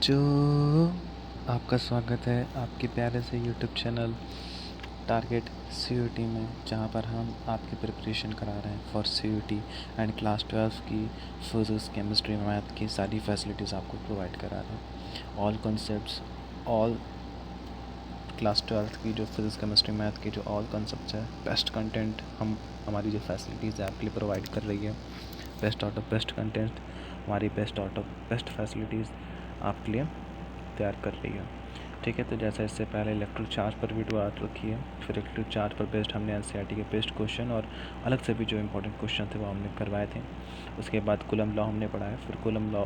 बच्चों, आपका स्वागत है आपके प्यारे से यूट्यूब चैनल टारगेट सीयूटी में, जहां पर हम आपकी प्रिपरेशन करा रहे हैं फॉर सीयूटी एंड क्लास 12 की फिजिक्स केमिस्ट्री मैथ की सारी फैसिलिटीज़ आपको प्रोवाइड करा रहे हैं। ऑल कॉन्सेप्ट्स, ऑल क्लास 12 की जो फिजिक्स केमिस्ट्री मैथ की जो ऑल कॉन्सेप्ट्स है, बेस्ट कंटेंट हमारी जो फैसिलिटीज़ है आपके लिए प्रोवाइड कर रही है। Best out of best content, हमारी best out of best facilities आपके लिए तैयार कर रही है। ठीक है, तो जैसा इससे पहले इलेक्ट्रिक चार्ज पर वीडियो आ रखी है, फिर इलेक्ट्रिक चार्ज पर बेस्ड हमने एनसीईआरटी के बेस्ट क्वेश्चन और अलग से भी जो इंपॉर्टेंट क्वेश्चन थे वो हमने करवाए थे। उसके बाद कूलम लॉ हमने पढ़ाया, फिर कूलम लॉ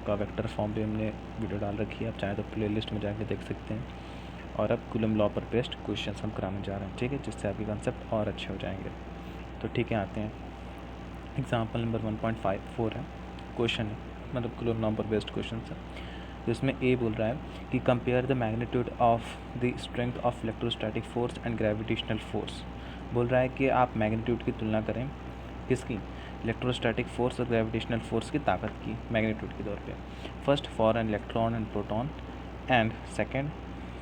का वेक्टर फॉर्म भी हमने वीडियो डाल रखी है, आप चाहें तो प्लेलिस्ट में जाके देख सकते हैं। और अब कूलम लॉ पर बेस्ड क्वेश्चन हम कराने जा रहे हैं, ठीक है, जिससे आपके कंसेप्ट और अच्छे हो जाएंगे। तो ठीक है, आते हैं एग्जाम्पल नंबर 1.54 है, क्वेश्चन है, मतलब कूलम लॉ पर बेस्ड क्वेश्चन है। तो इसमें ए बोल रहा है कि compare the magnitude of the strength of electrostatic force and gravitational force. बोल रहा है कि आप मैग्नीट्यूड की तुलना करें, किसकी? इलेक्ट्रोस्टैटिक फोर्स और ग्रेविटेशनल फोर्स की ताकत की, मैग्नीट्यूड के तौर पे। First for an electron and proton and second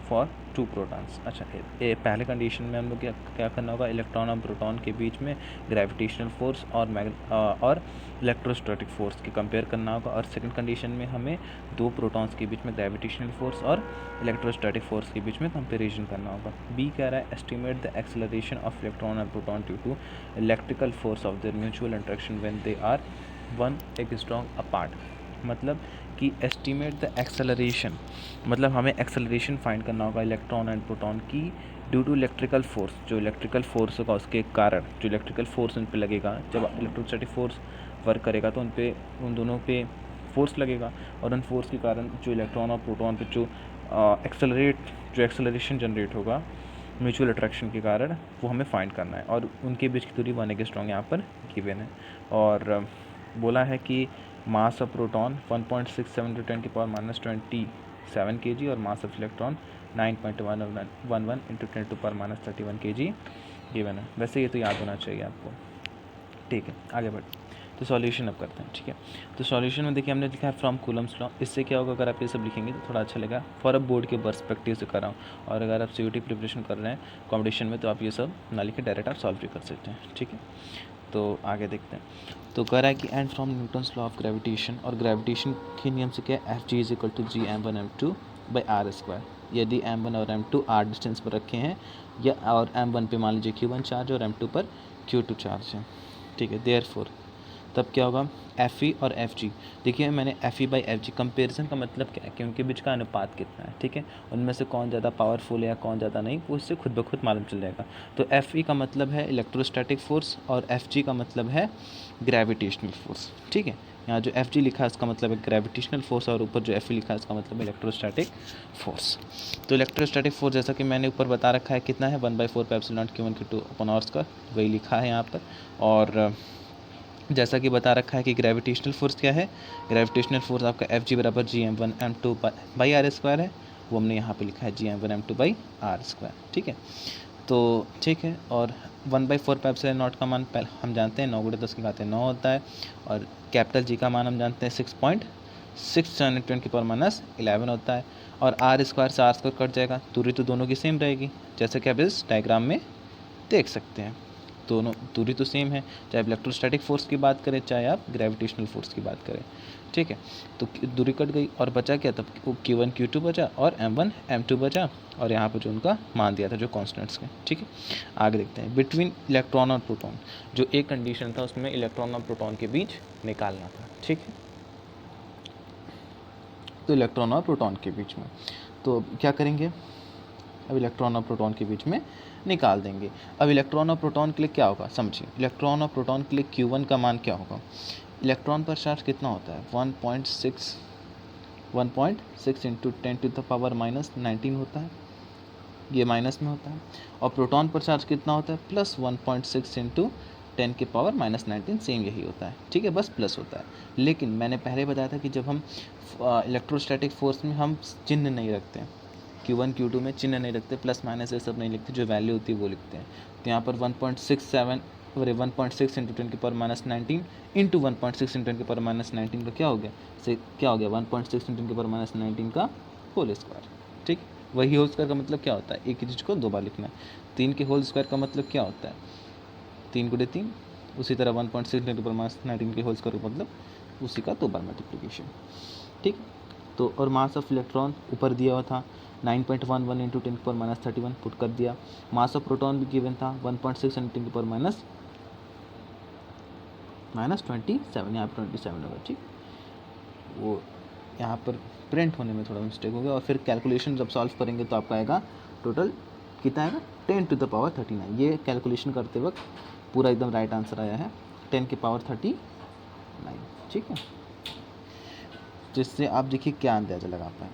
for 2 protons. अच्छा, ये पहले कंडीशन में हम लोग क्या करना होगा, इलेक्ट्रॉन और प्रोटॉन के बीच में ग्रेविटेशनल फोर्स और इलेक्ट्रोस्टैटिक फोर्स की कंपेयर करना होगा। और सेकंड कंडीशन में हमें 2 प्रोटॉन्स के बीच में ग्रेविटेशनल फोर्स और इलेक्ट्रोस्टैटिक फोर्स के बीच में कंपेरिजन करना होगा। बी कह रहा है estimate the acceleration of electron and proton due to electrical force of their mutual interaction when they are 1 angstrom apart. मतलब कि एस्टिमेट द एक्सेलरेशन, मतलब हमें एक्सेलरेशन फाइंड करना होगा इलेक्ट्रॉन एंड प्रोटॉन की ड्यू टू इलेक्ट्रिकल फोर्स। जो electrical force होगा उसके कारण, जो इलेक्ट्रिकल फोर्स उन पे लगेगा, जब इलेक्ट्रोस्टैटिक फोर्स वर्क करेगा तो उन दोनों पे फोर्स लगेगा, और उन फोर्स के कारण जो इलेक्ट्रॉन और प्रोटॉन पे जो एक्सेलरेशन जनरेट होगा म्यूचुअल अट्रैक्शन के कारण, वो हमें फाइंड करना है। और उनके बीच की दूरी 1 एंगस्ट्रॉम यहाँ पर गिवन है। और बोला है कि मास ऑफ प्रोटॉन 1.67 × 10⁻27 kg और mass of electron 9.11 × 10⁻31 kg given है। वैसे ये तो याद होना चाहिए आपको। ठीक है, आगे बढ़, तो सॉल्यूशन अब करते हैं। ठीक है, तो सॉल्यूशन में देखिए हमने लिखा है फ्रॉम कूलम्स लॉ। इससे क्या होगा, अगर आप ये सब लिखेंगे तो थोड़ा अच्छा लगेगा। फॉर अब बोर्ड के पर्सपेक्टिव से कर रहा हूँ, और अगर आप सीयूटी प्रिपरेशन कर रहे हैं कॉम्पिटिशन में, तो आप ये सब ना लिखे, डायरेक्ट आप सॉल्व भी कर सकते हैं। ठीक है, तो आगे देखते हैं। तो कह रहा है कि and from Newton's law of gravitation, और ग्रेविटेशन के नियम से क्या है, Fg = G m1m2/r²। यदि m1 और m2 r डिस्टेंस पर रखे हैं, या और m1 पे मान लीजिए q1 चार्ज और m2 पर q2 चार्ज है। ठीक है, देयरफॉर तब क्या होगा, Fe और Fg। देखिए मैंने Fe/Fg, कंपेरिजन का मतलब क्या है कि उनके बीच का अनुपात कितना है। ठीक है, उनमें से कौन ज़्यादा पावरफुल है या कौन ज़्यादा नहीं, वो इससे खुद ब खुद मालूम चल जाएगा। तो Fe का मतलब है इलेक्ट्रोस्टैटिक फोर्स और Fg का मतलब है ग्रेविटेशनल फोर्स। ठीक है, यहाँ जो Fg लिखा है उसका मतलब है ग्रेविटेशनल फोर्स, और ऊपर जो Fe लिखा है उसका मतलब है इलेक्ट्रोस्टैटिक फोर्स। तो इलेक्ट्रोस्टैटिक फोर्स जैसा कि मैंने ऊपर बता रखा है कितना है, 1/4 q1 q2/r², वही लिखा है यहाँ पर। और जैसा कि बता रखा है कि ग्रेविटेशनल फोर्स क्या है, ग्रेविटेशनल फोर्स आपका Fg = Gm1m2/r² है, वो हमने यहाँ पे लिखा है Gm1m2/r²। ठीक है, तो ठीक है, और 1/4 का मान पहले हम जानते हैं 9 × 10 की घात 9 होता है, और कैपिटल G का मान हम जानते हैं 6.67 × 10⁻11 होता है, और r² से r² कट जाएगा, दूरी तो दोनों की सेम रहेगी, जैसे कि आप इस डायग्राम में देख सकते हैं। दोनों दूरी तो सेम है, चाहे आप इलेक्ट्रोस्टैटिक फोर्स की बात करें, चाहे आप ग्रेविटेशनल फोर्स की बात करें। ठीक है, तो दूरी कट गई और बचा क्या, तब q1 q2 बचा और m1 m2 बचा, और यहाँ पर जो उनका मान दिया था जो कॉन्स्टेंट्स के। ठीक है, आगे देखते हैं। बिटवीन इलेक्ट्रॉन और प्रोटॉन, जो एक कंडीशन था उसमें इलेक्ट्रॉन और प्रोटॉन के बीच निकालना था। ठीक है, तो इलेक्ट्रॉन और प्रोटॉन के बीच में, तो क्या करेंगे, अब इलेक्ट्रॉन और प्रोटॉन के बीच में निकाल देंगे। अब इलेक्ट्रॉन और प्रोटॉन के लिए क्या होगा, समझिए। इलेक्ट्रॉन और प्रोटॉन के लिए q1 का मान क्या होगा, इलेक्ट्रॉन पर चार्ज कितना होता है, 1.6 × 10⁻19 होता है, ये माइनस में होता है। और प्रोटॉन पर चार्ज कितना होता है, +1.6 × 10⁻19, सेम यही होता है। ठीक है, बस प्लस होता है। लेकिन मैंने पहले बताया था कि जब हम इलेक्ट्रोस्टैटिक फोर्स में हम चिन्ह नहीं रखते हैं, q1 q2 में चिन्ह नहीं रखते, प्लस माइनस ये सब नहीं लिखते, जो वैल्यू होती है वो लिखते हैं। तो यहाँ पर 1.67 और 1.6 इंटू 10 की पावर माइनस 19 इंटू 1.6 इंटू 10 की पावर माइनस 19 का क्या हो गया, से क्या हो गया 1.6 इंटू 10 की पावर माइनस 19 का होल स्क्वायर। ठीक, वही होल स्क्वायर का मतलब क्या होता है, एक ही चीज़ को दो बार लिखना है। 3 के होल स्क्वायर का मतलब क्या होता है, 3 गुणे 3। उसी तरह 1.6 इंटू पावर माइनस 19 के होल स्क्वायर का मतलब उसी का दो बार मल्टीप्लिकेशन। ठीक, तो और मास ऑफ इलेक्ट्रॉन ऊपर दिया हुआ था 9.11 इंटू 10 की पावर माइनस 31 पुट कर दिया। मास ऑफ प्रोटॉन भी गिवन था 1.6 इंटू 10 की पावर माइनस 27, यहाँ पर 27 होगा। ठीक, वो यहाँ पर प्रिंट होने में थोड़ा मिस्टेक हो गया, और फिर कैलकुलेशन जब सॉल्व करेंगे तो आपका आएगा टोटल कितना आएगा 10 टू द पावर 39। ये कैलकुलेशन करते वक्त पूरा एकदम राइट आंसर आया है 10 की पावर 39। ठीक है, जिससे आप देखिए क्या अंदाज़ा लगा पाए,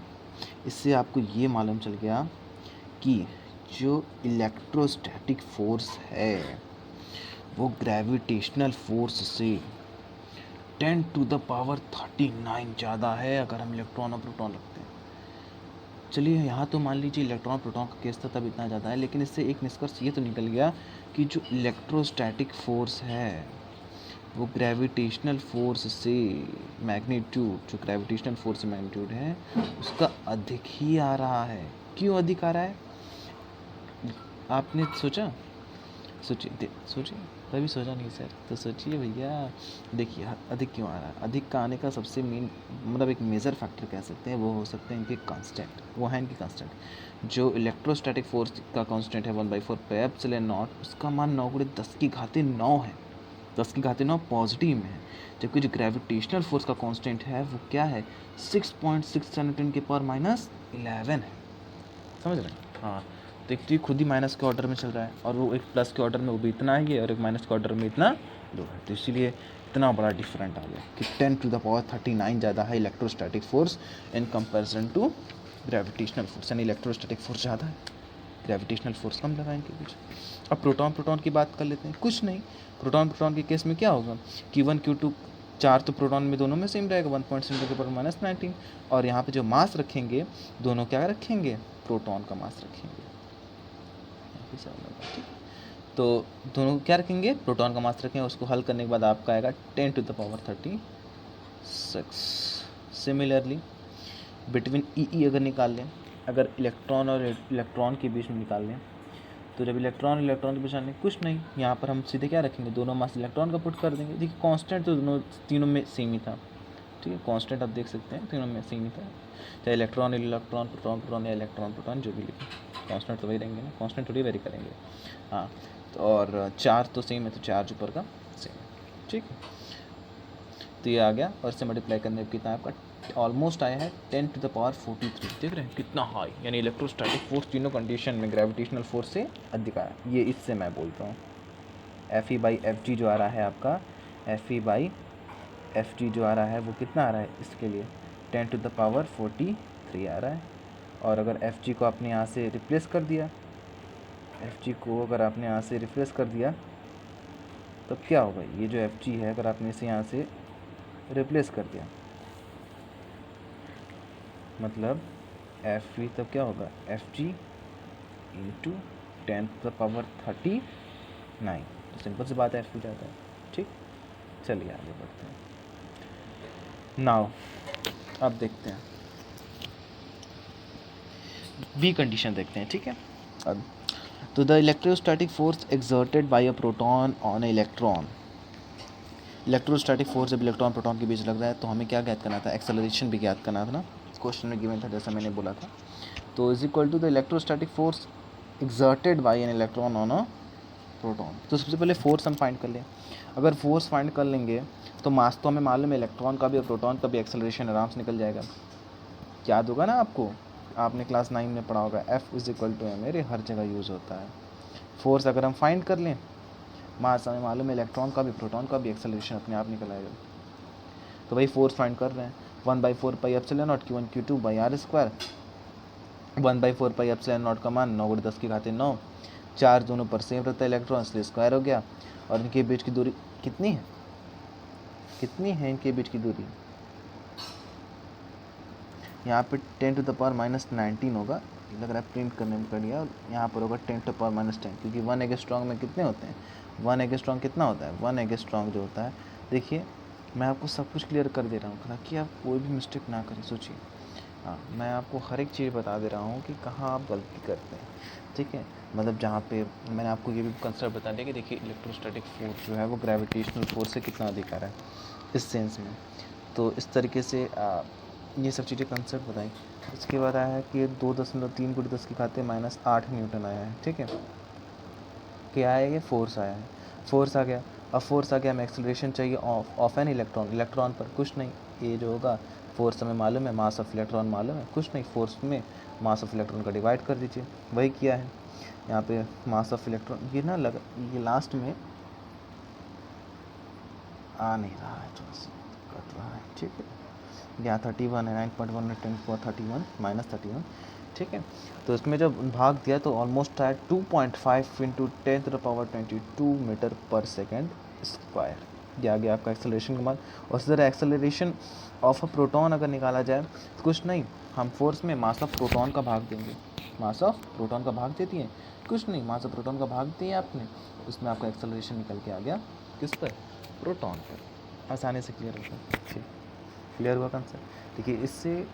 इससे आपको ये मालूम चल गया कि जो इलेक्ट्रोस्टैटिक फोर्स है वो ग्रेविटेशनल फोर्स से 10 टू द पावर 39 ज़्यादा है अगर हम इलेक्ट्रॉन और प्रोटॉन रखते हैं। चलिए यहाँ तो मान लीजिए इलेक्ट्रॉन प्रोटॉन का केस था तब इतना ज़्यादा है, लेकिन इससे एक निष्कर्ष ये तो निकल गया कि जो इलेक्ट्रोस्टैटिक फोर्स है वो ग्रेविटेशनल फोर्स से मैग्नीट्यूड, जो ग्रेविटेशनल फोर्स से मैग्नीट्यूड है उसका अधिक ही आ रहा है। क्यों अधिक आ रहा है, आपने सोचा, सोचिए कभी सोचा नहीं सर, तो सोचिए भैया। देखिए अधिक क्यों आ रहा है, अधिक का आने का सबसे मेन मतलब एक मेजर फैक्टर कह सकते हैं वो हो सकते हैं इनके कांस्टेंट। वो है इनकी कांस्टेंट, जो इलेक्ट्रोस्टैटिक फोर्स का कांस्टेंट है 1/4 पाई एप्सिलॉन नॉट, उसका मान 9×10⁹ है। 10⁹ पॉजिटिव में है, जबकि जो ग्रेविटेशनल फोर्स का कांस्टेंट है वो क्या है 6.67 10 की पावर माइनस 11 है। समझ रहे हैं, हाँ। तो एक तो खुद ही माइनस के ऑर्डर में चल रहा है, और वो एक प्लस के ऑर्डर में वो भी इतना ही है, और एक माइनस के ऑर्डर में इतना लो है, तो इसीलिए इतना बड़ा डिफरेंट आ गया कि 10 टू द पावर 39 ज़्यादा है electrostatic force in comparison to gravitational force, यानी इलेक्ट्रोस्टैटिक फोर्स ज़्यादा है, ग्रेविटेशनल फोर्स कम लगा इनके बीच। अब प्रोटॉन की बात कर लेते हैं। कुछ नहीं, प्रोटॉन के केस में क्या होगा, Q1 Q2 चार तो प्रोटॉन में दोनों में सेम रहेगा 1.6 के पावर माइनस 19, और यहाँ पे जो मास रखेंगे दोनों क्या रखेंगे, प्रोटॉन का मास रखेंगे। ठीक, तो दोनों क्या रखेंगे, प्रोटॉन का मास रखेंगे, उसको हल करने के बाद आपका आएगा 10 to the power 36। Similarly between E अगर निकाल लें, अगर इलेक्ट्रॉन और इलेक्ट्रॉन के बीच में निकाल लें, तो जब इलेक्ट्रॉन के बीच में कुछ नहीं, यहाँ पर हम सीधे क्या रखेंगे, दोनों मास इलेक्ट्रॉन का पुट कर देंगे। देखिए कांस्टेंट तो दोनों तीनों में सेम ही था। ठीक है, कांस्टेंट आप देख सकते हैं तीनों में सेम ही था, चाहे इलेक्ट्रॉन प्रोटॉन या इलेक्ट्रॉन प्रोटॉन जो भी लिखे, कांस्टेंट तो वही रहेंगे ना, कांस्टेंट थोड़ी वेरी करेंगे। हाँ, तो और चार्ज तो सेम है, तो चार्ज ऊपर का सेम है। ठीक है, तो ये आ गया, और इससे मल्टीप्लाई करने पर कितना आपका ऑलमोस्ट आया है 10 टू द पावर 43। देख रहे हैं कितना हाई, यानी इलेक्ट्रोस्टैटिक फोर्स तीनों कंडीशन में ग्रेविटेशनल फोर्स से अधिक आया। ये इससे मैं बोलता हूँ Fe/Fg जो आ रहा है आपका, Fe/Fg जो आ रहा है वो कितना आ रहा है इसके लिए 10 टू द पावर 43 आ रहा है। और अगर Fg को आपने यहाँ से रिप्लेस कर दिया, तो क्या होगा, ये जो Fg है अगर आपने इसे यहाँ से रिप्लेस कर दिया, मतलब Fv तब क्या होगा Fg into 10 to the power 39। तो सिंपल सी बात है, Fv जाता है। ठीक, चलिए आगे बढ़ते हैं। नाउ अब देखते हैं बी कंडीशन देखते हैं। ठीक है, अब तो the electrostatic force exerted bye a proton on A electron. Electrostatic force जब इलेक्ट्रॉन प्रोटॉन के बीच लग रहा है तो हमें क्या ज्ञात करना था, एक्सेलरेशन भी ज्ञात करना था ना, क्वेश्चन में गिवन था जैसा मैंने बोला था। तो is equal to the electrostatic force exerted by an electron on a proton. तो सबसे पहले फोर्स हम फाइंड कर लें। अगर फोर्स फाइंड कर लेंगे तो मास तो हमें मालूम है, इलेक्ट्रॉन का भी और प्रोटॉन का भी एक्सेलरेशन आराम से निकल जाएगा। याद होगा ना आपको, आपने क्लास 9 में पढ़ा होगा F is equal to M, मेरे हर जगह यूज़ होता है। फोर्स अगर हम फाइंड कर लें, मास हमें मालूम है, इलेक्ट्रॉन का भी प्रोटॉन का भी एक्सेलरेशन अपने आप निकल आएगा। तो वही फोर्स फाइंड कर रहे हैं, 1/4 pi epsilon naught Q1 Q2 by R square. 1/4 pi epsilon naught का मान 9×10⁹ चार्ज दोनों पर सेम रहता है इलेक्ट्रॉन, इसलिए स्क्वायर हो गया। और इनके बीच की दूरी कितनी है इनके बीच की दूरी, यहाँ पे 10 टू द पावर माइनस 19 होगा, लग रहा है प्रिंट करने में कर लिया, यहाँ पर होगा 10 टू द पावर माइनस 10, क्योंकि 1 एंगस्ट्रॉम में कितने होते हैं 1 एंगस्ट्रॉम कितना होता है, 1 एंगस्ट्रॉम जो होता है, देखिए मैं आपको सब कुछ क्लियर कर दे रहा हूँ ताकि आप कोई भी मिस्टेक ना करें। सोचिए, हाँ मैं आपको हर एक चीज़ बता दे रहा हूँ कि कहाँ आप गलती करते हैं, ठीक है। मतलब जहाँ पे मैंने आपको ये भी कंसेप्ट बता दिया कि देखिए इलेक्ट्रोस्टैटिक फोर्स जो है वो ग्रेविटेशनल फोर्स से कितना अधिक आ रहा है इस सेंस में। तो इस तरीके से ये सब चीज़ें कंसेप्ट बताई। इसके बाद आया है कि 2.3 × 10⁻⁸ न्यूटन आया है, ठीक है। क्या आया, ये फोर्स आया है, फोर्स आ गया। अब फोर्स आ गया, हमें एक्सेलरेशन चाहिए ऑफ एन इलेक्ट्रॉन पर कुछ नहीं, ये जो होगा फोर्स हमें मालूम है, मास ऑफ इलेक्ट्रॉन मालूम है, कुछ नहीं, फोर्स में मास ऑफ इलेक्ट्रॉन का डिवाइड कर दीजिए, वही किया है यहाँ पे। मास ऑफ इलेक्ट्रॉन ये ना लगा, ये लास्ट में आ नहीं रहा है, थोड़ा सा कट रहा है, ठीक है। यहाँ 31 है, 9.1 10 31 -31, ठीक है। तो इसमें जब भाग दिया तो ऑलमोस्ट आया 2.5 × 10⁻22 मीटर पर सेकेंड स्क्वायर। ये आ गया आपका एक्सेलरेशन का मान। और इस तरह एक्सेलरेशन ऑफ अ प्रोटॉन अगर निकाला जाए तो कुछ नहीं, हम फोर्स में मास ऑफ प्रोटॉन का भाग देंगे, मास ऑफ प्रोटॉन का भाग देती हैं, कुछ नहीं, मास ऑफ प्रोटॉन का भाग दिया आपने, उसमें आपका एक्सेलरेशन निकल के आ गया किस पर, प्रोटॉन पर। आसानी से क्लियर होता है, ठीक, क्लियर हुआ कंसेप्ट। देखिए इससे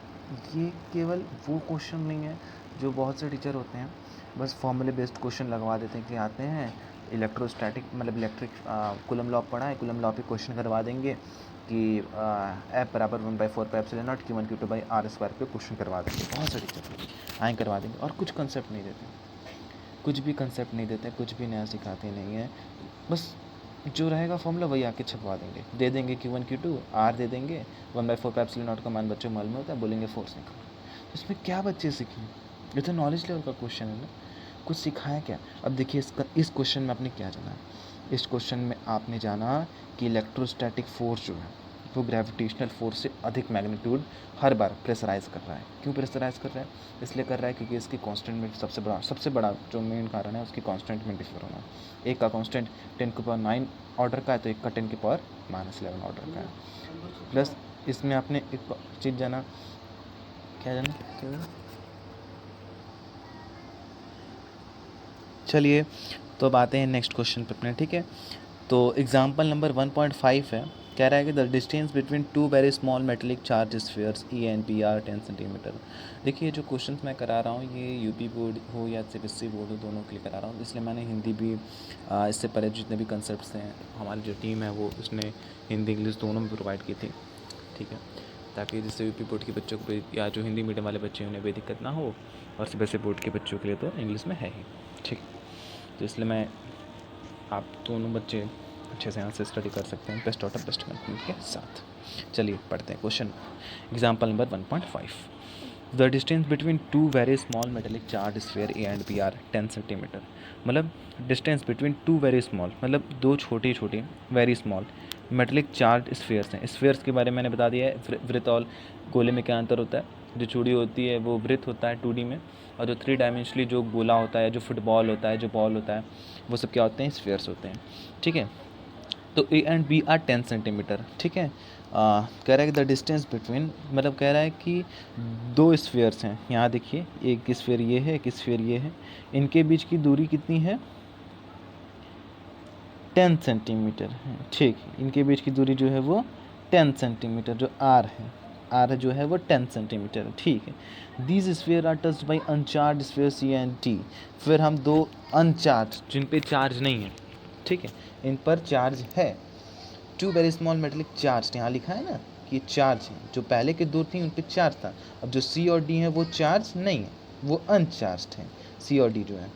ये केवल वो क्वेश्चन नहीं है जो बहुत से टीचर होते हैं बस फॉर्मूले बेस्ड क्वेश्चन लगवा देते हैं कि आते हैं इलेक्ट्रोस्टैटिक मतलब इलेक्ट्रिक कूलम लॉ पढ़ा है, कूलम लॉ पे क्वेश्चन करवा देंगे कि F बराबर 1/4πε0 Q1Q2/r² पे क्वेश्चन करवा देंगे। बहुत से टीचर आए करवा देंगे और कुछ कंसेप्ट नहीं देते, कुछ भी कंसेप्ट नहीं देते, कुछ भी नया सिखाते नहीं है, बस जो रहेगा फॉर्मूला वही आके छपवा देंगे, दे देंगे Q1 Q2 R दे देंगे, 1/4πε0 का मान बच्चों को मालूम होता है, बोलेंगे फोर्स निकालो। इसमें क्या बच्चे सीखें, ये तो नॉलेज लेवल का क्वेश्चन है ना, कुछ सिखाया क्या। अब देखिए इस क्वेश्चन में आपने क्या जाना है, इस क्वेश्चन में आपने जाना कि इलेक्ट्रोस्टैटिक फोर्स जो है वो ग्रेविटेशनल फोर्स से अधिक मैग्नीट्यूड हर बार प्रेशराइज कर रहा है। क्यों प्रेशराइज कर रहा है, इसलिए कर रहा है क्योंकि इसकी कांस्टेंट में सबसे बड़ा जो मेन कारण है उसकी कांस्टेंट में डिफर होना। एक का कांस्टेंट 10⁹ ऑर्डर का है तो एक का 10⁻⁻11 ऑर्डर का है। प्लस इसमें आपने एक चीज़ जाना, क्या जाना, चलिए तो अब आते हैं नेक्स्ट क्वेश्चन पे अपने, ठीक है। तो एग्जांपल नंबर 1.5 है, कह रहा है कि the distance between 2 very small metallic charge spheres E and P are 10 centimetre. देखिए जो क्वेश्चंस मैं करा रहा हूँ ये यूपी बोर्ड हो या CBSE बोर्ड हो, दोनों के लिए करा रहा हूँ, इसलिए मैंने हिंदी भी इससे पहले जितने भी कंसेप्ट्स हैं हमारी जो टीम है वो उसने हिंदी इंग्लिश दोनों में प्रोवाइड की थी, ठीक है, ताकि जिससे यूपी बोर्ड के बच्चों को या जो हिंदी मीडियम वाले बच्चे हैं उन्हें कोई दिक्कत ना हो, और CBSE बोर्ड के बच्चों के लिए तो इंग्लिश में है ही, ठीक। तो इसलिए मैं आप दोनों बच्चे अच्छे से यहाँ से स्टडी कर सकते हैं best out of best company के साथ। चलिए पढ़ते हैं question, example number 1.5। The distance between 2 very small metallic charge sphere A and B are 10 centimetre. मतलब डिस्टेंस बिटवीन 2 वेरी स्मॉल मतलब दो छोटी छोटी very small metallic charge spheres हैं। स्फीयर्स के बारे में मैंने बता दिया है, वृत्त और गोले में क्या अंतर होता है। जो चूड़ी होती है वो वृत्त होता है 2D में, और जो 3 डायमेंशनली जो गोला होता है, जो फुटबॉल होता है, जो बॉल होता है, वो सब क्या होते हैं, स्फीयर्स होते हैं, ठीक है। तो A and B are 10 centimetre, ठीक है। कह रहा है कि द डिस्टेंस बिटवीन मतलब कह रहा है कि दो स्फीयर्स हैं, यहाँ देखिए एक स्फीयर ये है, एक स्फीयर ये है, इनके बीच की दूरी कितनी है, 10 सेंटीमीटर है, ठीक। इनके बीच की दूरी जो है वो 10 सेंटीमीटर, जो R जो है वो 10 सेंटीमीटर, ठीक है। These sphere are touched by uncharge sphere C and D। फिर हम दो अनचार्ज जिन पे चार्ज नहीं है, ठीक है, इन पर चार्ज है, 2 वेरी स्मॉल मेटेलिक चार्ज, यहाँ लिखा है ना कि चार्ज है, जो पहले के दो थी उन पे चार्ज था, अब जो C और D है वो चार्ज नहीं है, वो अनचार्ज है, C और D जो है,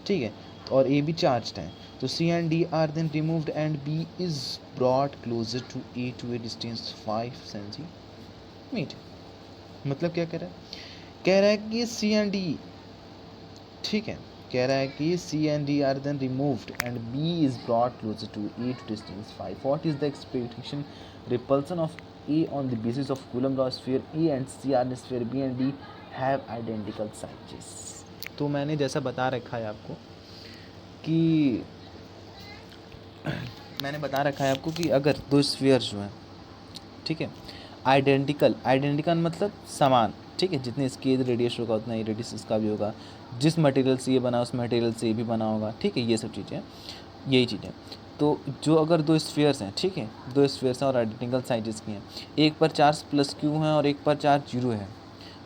ठीक है, और A भी चार्ज है। तो C and D are then removed and B is brought closer to A to a distance 5 centimetre. मतलब क्या कह रहा है, कह रहा है कि C and D, ठीक है, कह रहा है कि C and D are then removed and B is brought closer to A to distance 5. What is the expectation repulsion of A on the basis of Coulomb law? Sphere A and C are the sphere B and D have identical sizes. तो मैंने जैसा बता रखा है आपको कि अगर दो स्फीयर जो हैं, ठीक है, आइडेंटिकल मतलब समान, ठीक है, जितनी इसकी रेडियस होगा उतना ही रेडियस इसका भी होगा, जिस मटेरियल से ये बना उस मटेरियल से ये भी बना होगा, ठीक है, ये सब चीज़ें यही चीज़ है। तो जो अगर दो स्फीयर्स हैं, ठीक है, दो स्फीयर्स हैं और आइडेंटिकल साइजेस की हैं, एक पर चार्ज प्लस क्यू है और एक पर चार्ज जीरो है,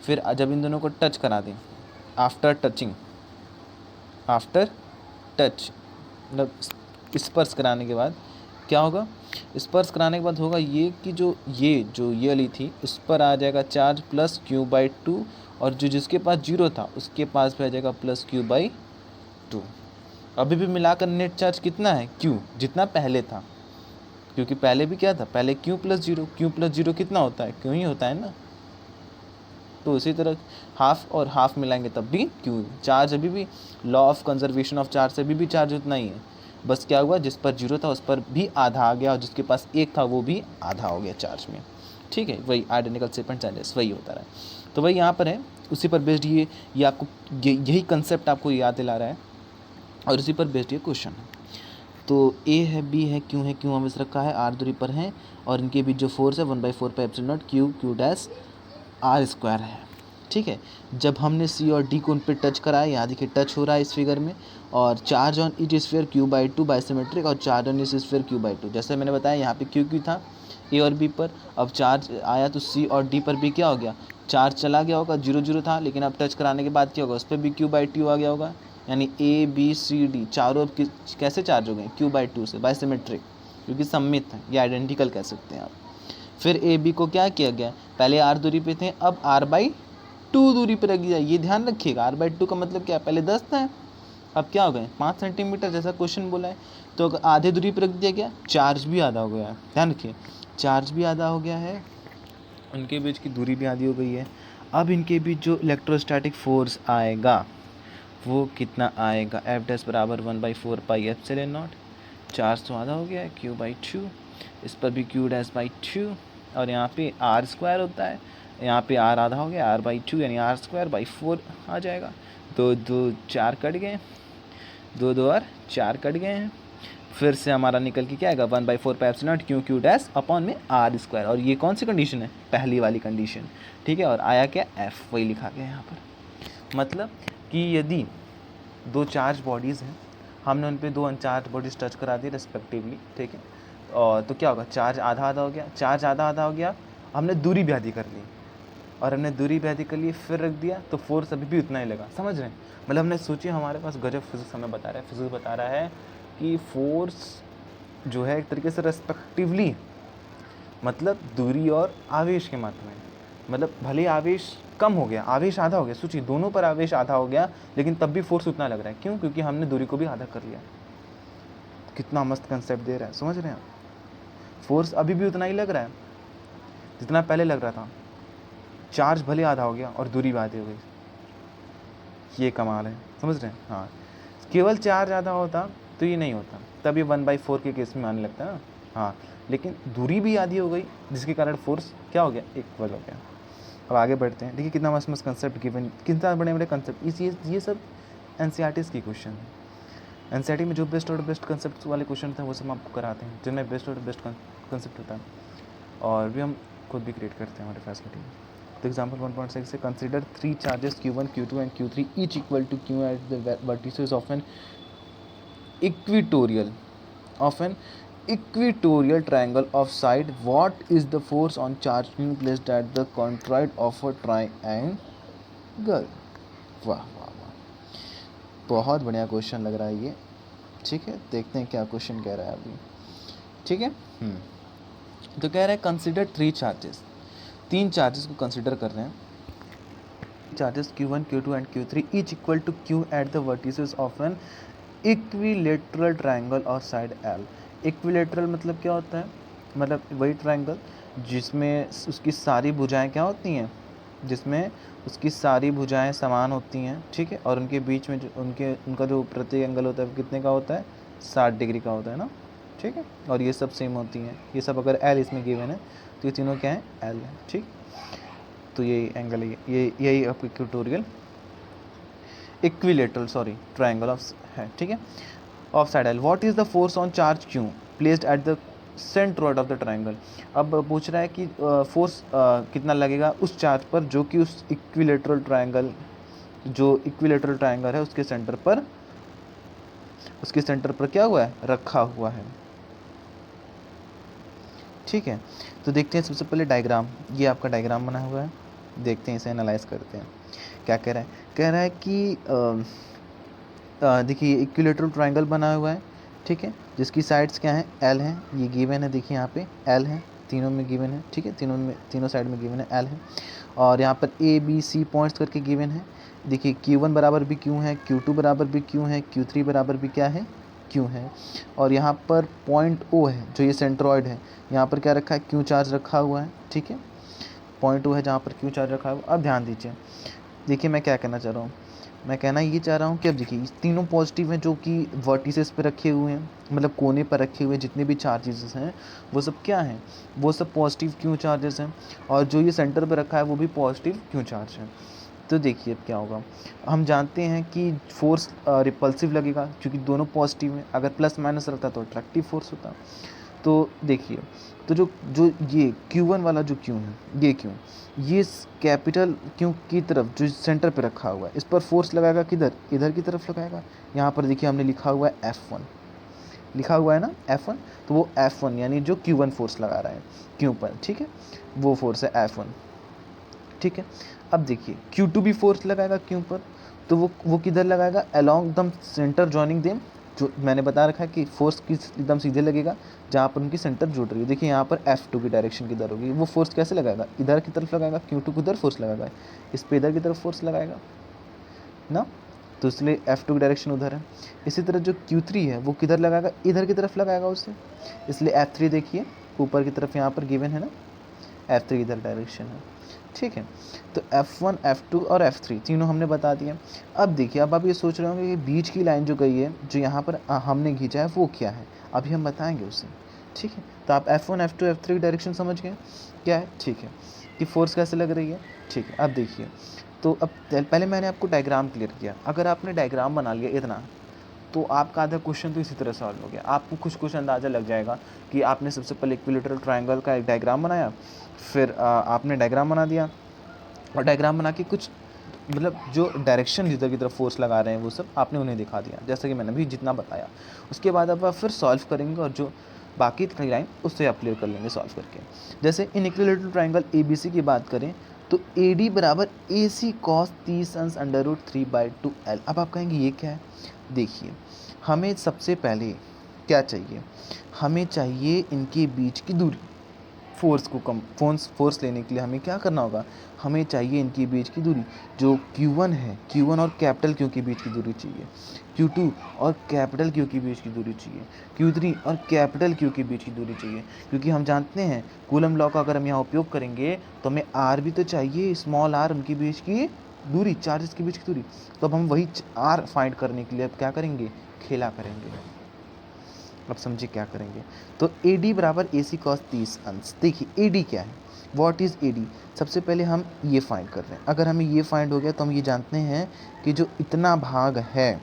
फिर जब इन दोनों को टच करा दें, आफ्टर टच मतलब स्पर्श कराने के बाद क्या होगा, स्पर्श कराने के बाद होगा ये कि ये वाली थी उस पर आ जाएगा charge plus Q by to, और जो जिसके पास जीरो था उसके पास भी आ जाएगा प्लस क्यू बाई टू। अभी भी मिलाकर नेट चार्ज कितना है, क्यू जितना पहले था, क्योंकि पहले भी क्या था, पहले क्यू प्लस जीरो कितना होता है, क्यू ही होता है ना। तो इसी तरह हाफ और हाफ मिलाएंगे तब भी क्यू, चार्ज अभी भी law of conservation of charge से अभी भी चार्ज उतना ही है, बस क्या हुआ जिस पर जीरो था उस पर भी आधा आ गया और जिसके पास एक था वो भी आधा हो गया चार्ज में, ठीक है। वही आइडेंटिकल सेपरेट चार्जेस वही होता रहा है। तो वही यहाँ पर है, उसी पर बेस्ड ये आपको यही कंसेप्ट आपको याद दिला रहा है और इसी पर बेस्ड ये क्वेश्चन है। तो ए है, बी है, क्यू है, क्यू हमें रखा है, आर दूरी पर है और इनके बीच जो फोर्स है 1/4 pi epsilon naught Q dash R square है, ठीक है। जब हमने सी और डी को उन पर टच कराया, यहाँ देखिए टच हो रहा है इस फिगर में, और charge on each sphere q by two bisymmetric और चार्ज ऑन इस स्फीयर क्यू बाई टू, जैसे मैंने बताया यहाँ पे क्यू था ए और बी पर, अब चार्ज आया तो सी और डी पर भी क्या हो गया, चार्ज चला गया होगा, जीरो था, लेकिन अब टच कराने के बाद क्या होगा, उस पर भी क्यू बाई टू आ गया होगा, यानी ए बी सी डी चारों अब कैसे चार्ज हो गए, क्यू बाई टू से, बाइसिमेट्रिक, क्योंकि सम्मित है, ये आइडेंटिकल कह सकते हैं आप। फिर ए बी को क्या किया गया, पहले आर दूरी पे थे, अब आर बाई टू दूरी पे रख दिया, ये ध्यान रखिएगा, आर बाई टू का मतलब क्या है, पहले 10 था, अब क्या हो गए 5 सेंटीमीटर, जैसा क्वेश्चन बोला है। तो अगर आधे दूरी पे रख दिया गया, चार्ज भी आधा हो गया है, ध्यान रखिए, चार्ज भी आधा हो गया है, उनके बीच की दूरी भी आधी हो गई है। अब इनके बीच जो इलेक्ट्रोस्टैटिक फोर्स आएगा वो कितना आएगा, एफ डैश बराबर 1/4 पाई एप्सिलॉन नॉट, चार्ज तो आधा हो गया है क्यू बाई टू, इस पर भी क्यू डैश बाई टू, और यहाँ पे आर स्क्वायर होता है, यहाँ पे आर आधा हो गया, आर बाई टू यानी आर स्क्वायर बाई 4 आ जाएगा, तो 2 4 कट गए, 2 और 4 कट गए हैं, फिर से हमारा निकल के क्या आएगा 1/4 pi epsilon naught Q dash upon में आर स्क्वायर, और ये कौन सी कंडीशन है, पहली वाली कंडीशन, ठीक है। और आया क्या, एफ, वही लिखा गया यहाँ पर, मतलब कि यदि दो चार्ज बॉडीज़ हैं, हमने उन पे दो अनचार्ज बॉडीज टच करा दी रिस्पेक्टिवली, ठीक है, और तो क्या होगा, चार्ज आधा आधा हो गया, चार्ज आधा आधा हो गया, हमने दूरी भी आधी कर ली, और हमने दूरी भी आधी कर ली फिर रख दिया, तो फोर्स अभी भी उतना ही लगा, समझ रहे हैं। मतलब हमने सोचिए हमारे पास गजब फिजिक्स हमें बता रहा है, फिजिक्स बता रहा है कि फोर्स जो है एक तरीके से रेस्पेक्टिवली, मतलब दूरी और आवेश के मात्रा में, मतलब भले आवेश कम हो गया, आवेश आधा हो गया, सोचिए दोनों पर आवेश आधा हो गया, लेकिन तब भी फोर्स उतना लग रहा है, क्यों, क्योंकि हमने दूरी को भी आधा कर लिया। कितना मस्त कंसेप्ट दे रहा है, समझ रहे हैं आप, फोर्स अभी भी उतना ही लग रहा है जितना पहले लग रहा था, चार्ज भले आधा हो गया और दूरी भी आधी हो गई, ये कमाल है, समझ रहे हैं। हाँ, केवल चार्ज आधा होता तो ये नहीं होता, तब ये 1/4 के केस में आने लगता है ना, हाँ, लेकिन दूरी भी आधी हो गई जिसके कारण फोर्स क्या हो गया, इक्वल हो गया। अब आगे बढ़ते हैं, देखिए कितना मस्त मस्त कंसेप्ट गिवन, कितना बड़े बड़े कंसेप्ट, ये सब एनसीईआरटी की क्वेश्चन है। एनसीईआरटी में जो बेस्ट और बेस्ट कंसेप्ट वाले क्वेश्चन थे वो सब हम आपको कराते हैं, जिनमें बेस्ट और बेस्ट कंसेप्ट होता है, और भी हम खुद भी क्रिएट करते हैं हमारे फैसिलिटी में। तो एग्जाम्पल 1.6 से, consider 3 charges Q1, Q2 and Q3 each equal to Q at the vertices of an equatorial triangle of side. What is the force on charge being placed at the controid of a triangle? वाह वाह वाह, बहुत बढ़िया question लग रहा है ये, ठीक है। देखते हैं क्या क्वेश्चन कह रहा है अभी, ठीक है। तो कह रहा है कंसिडर 3 चार्जेस, 3 चार्जेस को कंसिडर कर रहे हैं, charges Q1, Q2 and Q3 each equal to Q at the vertices of an equilateral triangle और साइड L। इक्विलेटरल मतलब क्या होता है, मतलब वही ट्राइंगल जिसमें उसकी सारी भुजाएं क्या होती हैं, जिसमें उसकी सारी भुजाएं समान होती हैं, ठीक है, और उनके बीच में जो उनका जो प्रत्येक एंगल होता है वो कितने का होता है, 60 डिग्री का होता है ना, ठीक है, और ये सब सेम होती हैं, ये सब अगर L इसमें गिवन है तो ये तीनों क्या हैं, L है, ठीक। तो यही एंगल है, यही आपको इक्विलेटरल ट्राइंगल ऑफ है, ठीक है, of side L। What is the force on charge Q placed at the centroid of the triangle. अब पूछ रहा है कि फोर्स कितना लगेगा उस चार्ज पर जो कि उस इक्विलेटरल ट्राइंगल है उसके सेंटर पर उसके सेंटर पर क्या हुआ है, रखा हुआ है। ठीक है, तो देखते हैं सबसे पहले डायग्राम। ये आपका डायग्राम बना हुआ है, देखते हैं इसे एनालाइज करते हैं। क्या कह रहा है, कह रहा है कि देखिए इक्विलेटरल ट्रायंगल बना हुआ है, ठीक है, जिसकी साइड्स क्या हैं, एल हैं, ये गिवन है, देखिए यहाँ पे एल है, तीनों में गिवन है, ठीक है, तीनों साइड में गिवन है, एल है। और यहाँ पर ए बी सी पॉइंट्स करके गिवन है। देखिए Q1 बराबर भी क्यू है, Q2 बराबर भी क्यू है, Q3 बराबर भी क्या है, क्यू है। और यहाँ पर पॉइंट O है जो ये सेंट्रॉइड है, यहाँ पर क्या रखा है, क्यू चार्ज रखा हुआ है, ठीक है, पॉइंट O है जहाँ पर क्यू चार्ज रखा हुआ है। अब ध्यान दीजिए, देखिए मैं क्या कहना चाह रहा हूँ, मैं कहना ये चाह रहा हूँ कि अब देखिए इस तीनों पॉजिटिव हैं जो कि वर्टिसेस पे रखे हुए हैं, मतलब कोने पर रखे हुए जितने भी चार्जेस हैं वो सब क्या हैं, वो सब पॉजिटिव क्यू चार्जेस हैं। और जो ये सेंटर पे रखा है वो भी पॉजिटिव क्यू चार्ज है। तो देखिए अब क्या होगा, हम जानते हैं कि फोर्स रिपल्सिव लगेगा क्योंकि दोनों पॉजिटिव हैं, अगर प्लस माइनस रहता तो अट्रैक्टिव फोर्स होता। तो देखिए, तो जो जो ये Q1 वाला जो Q है, ये Q, ये कैपिटल Q की तरफ जो सेंटर पे रखा हुआ है, इस पर फोर्स लगाएगा किधर, इधर की तरफ लगाएगा। यहाँ पर देखिए हमने लिखा हुआ है F1, लिखा हुआ है ना F1, तो वो F1 यानी जो Q1 फोर्स लगा रहा है Q पर, ठीक है, वो फोर्स है F1, ठीक है। अब देखिए Q2 भी फोर्स लगाएगा Q पर, तो वो किधर लगाएगा, along the centre joining them, जो मैंने बता रखा है कि फोर्स किस एकदम सीधे लगेगा जहाँ पर उनकी सेंटर जुड़ रही है। देखिए यहाँ पर F2 की डायरेक्शन किधर होगी, वो फोर्स कैसे लगाएगा, इधर की तरफ लगाएगा, Q2 को इधर फोर्स लगाएगा, इस पे इधर की तरफ फोर्स लगाएगा ना, तो इसलिए F2 की डायरेक्शन उधर है। इसी तरह जो Q3 है वो किधर लगाएगा, इधर की तरफ लगाएगा उसे, इसलिए F3 देखिए ऊपर की तरफ यहाँ पर गिवन है ना, F3 इधर डायरेक्शन है, ठीक है। तो F1, F2 और F3 तीनों हमने बता दिए। अब देखिए, अब आप ये सोच रहे होंगे कि बीच की लाइन जो गई है, जो यहाँ पर हमने खींचा है वो क्या है, अभी हम बताएंगे उसे, ठीक है। तो आप F1, F2, F3 की डायरेक्शन समझ गए क्या है, ठीक है, कि फोर्स कैसे लग रही है, ठीक है। अब देखिए, तो अब पहले मैंने आपको डायग्राम क्लियर किया, अगर आपने डायग्राम बना लिया इतना, तो आपका आधा क्वेश्चन तो इसी तरह सॉल्व हो गया। आपको कुछ अंदाज़ा लग जाएगा कि आपने सबसे पहले इक्विलेटरल ट्रायंगल का एक डायग्राम बनाया, फिर आपने डायग्राम बना दिया, और डायग्राम बना के कुछ मतलब जो डायरेक्शन जिधर की तरफ फोर्स लगा रहे हैं वो सब आपने उन्हें दिखा दिया, जैसा कि मैंने भी जितना बताया। उसके बाद अब आप फिर सॉल्व करेंगे और जो बाकी लाइन उससे आप क्लियर कर लेंगे सॉल्व करके। जैसे इन इक्विलेटरल ट्रायंगल ABC की बात करें तो AD बराबर AC cos 30 अंश √3/2L। अब आप कहेंगे ये क्या है, देखिए हमें सबसे पहले क्या चाहिए, हमें चाहिए इनके बीच की दूरी, फोर्स को कम फोर्स लेने के लिए हमें क्या करना होगा, हमें चाहिए इनके बीच की दूरी, जो Q1 है, Q1 और कैपिटल Q के बीच की दूरी चाहिए, Q2 और कैपिटल Q के बीच की दूरी चाहिए, Q3 और कैपिटल Q के बीच की दूरी चाहिए। क्योंकि हम जानते हैं कूलम लॉ का अगर हम यहाँ उपयोग करेंगे तो हमें R भी तो चाहिए, स्मॉल r, उनके बीच की दूरी, चार्जेस के बीच की दूरी। तो अब हम वही R फाइंड करने के लिए अब क्या करेंगे, खेला करेंगे। अब समझिए क्या करेंगे, तो AD बराबर AC cos 30 अंश। देखिए AD क्या है, व्हाट इज़ AD, सबसे पहले हम ये फाइंड कर रहे हैं। अगर हमें ये फाइंड हो गया तो हम ये जानते हैं कि जो इतना भाग है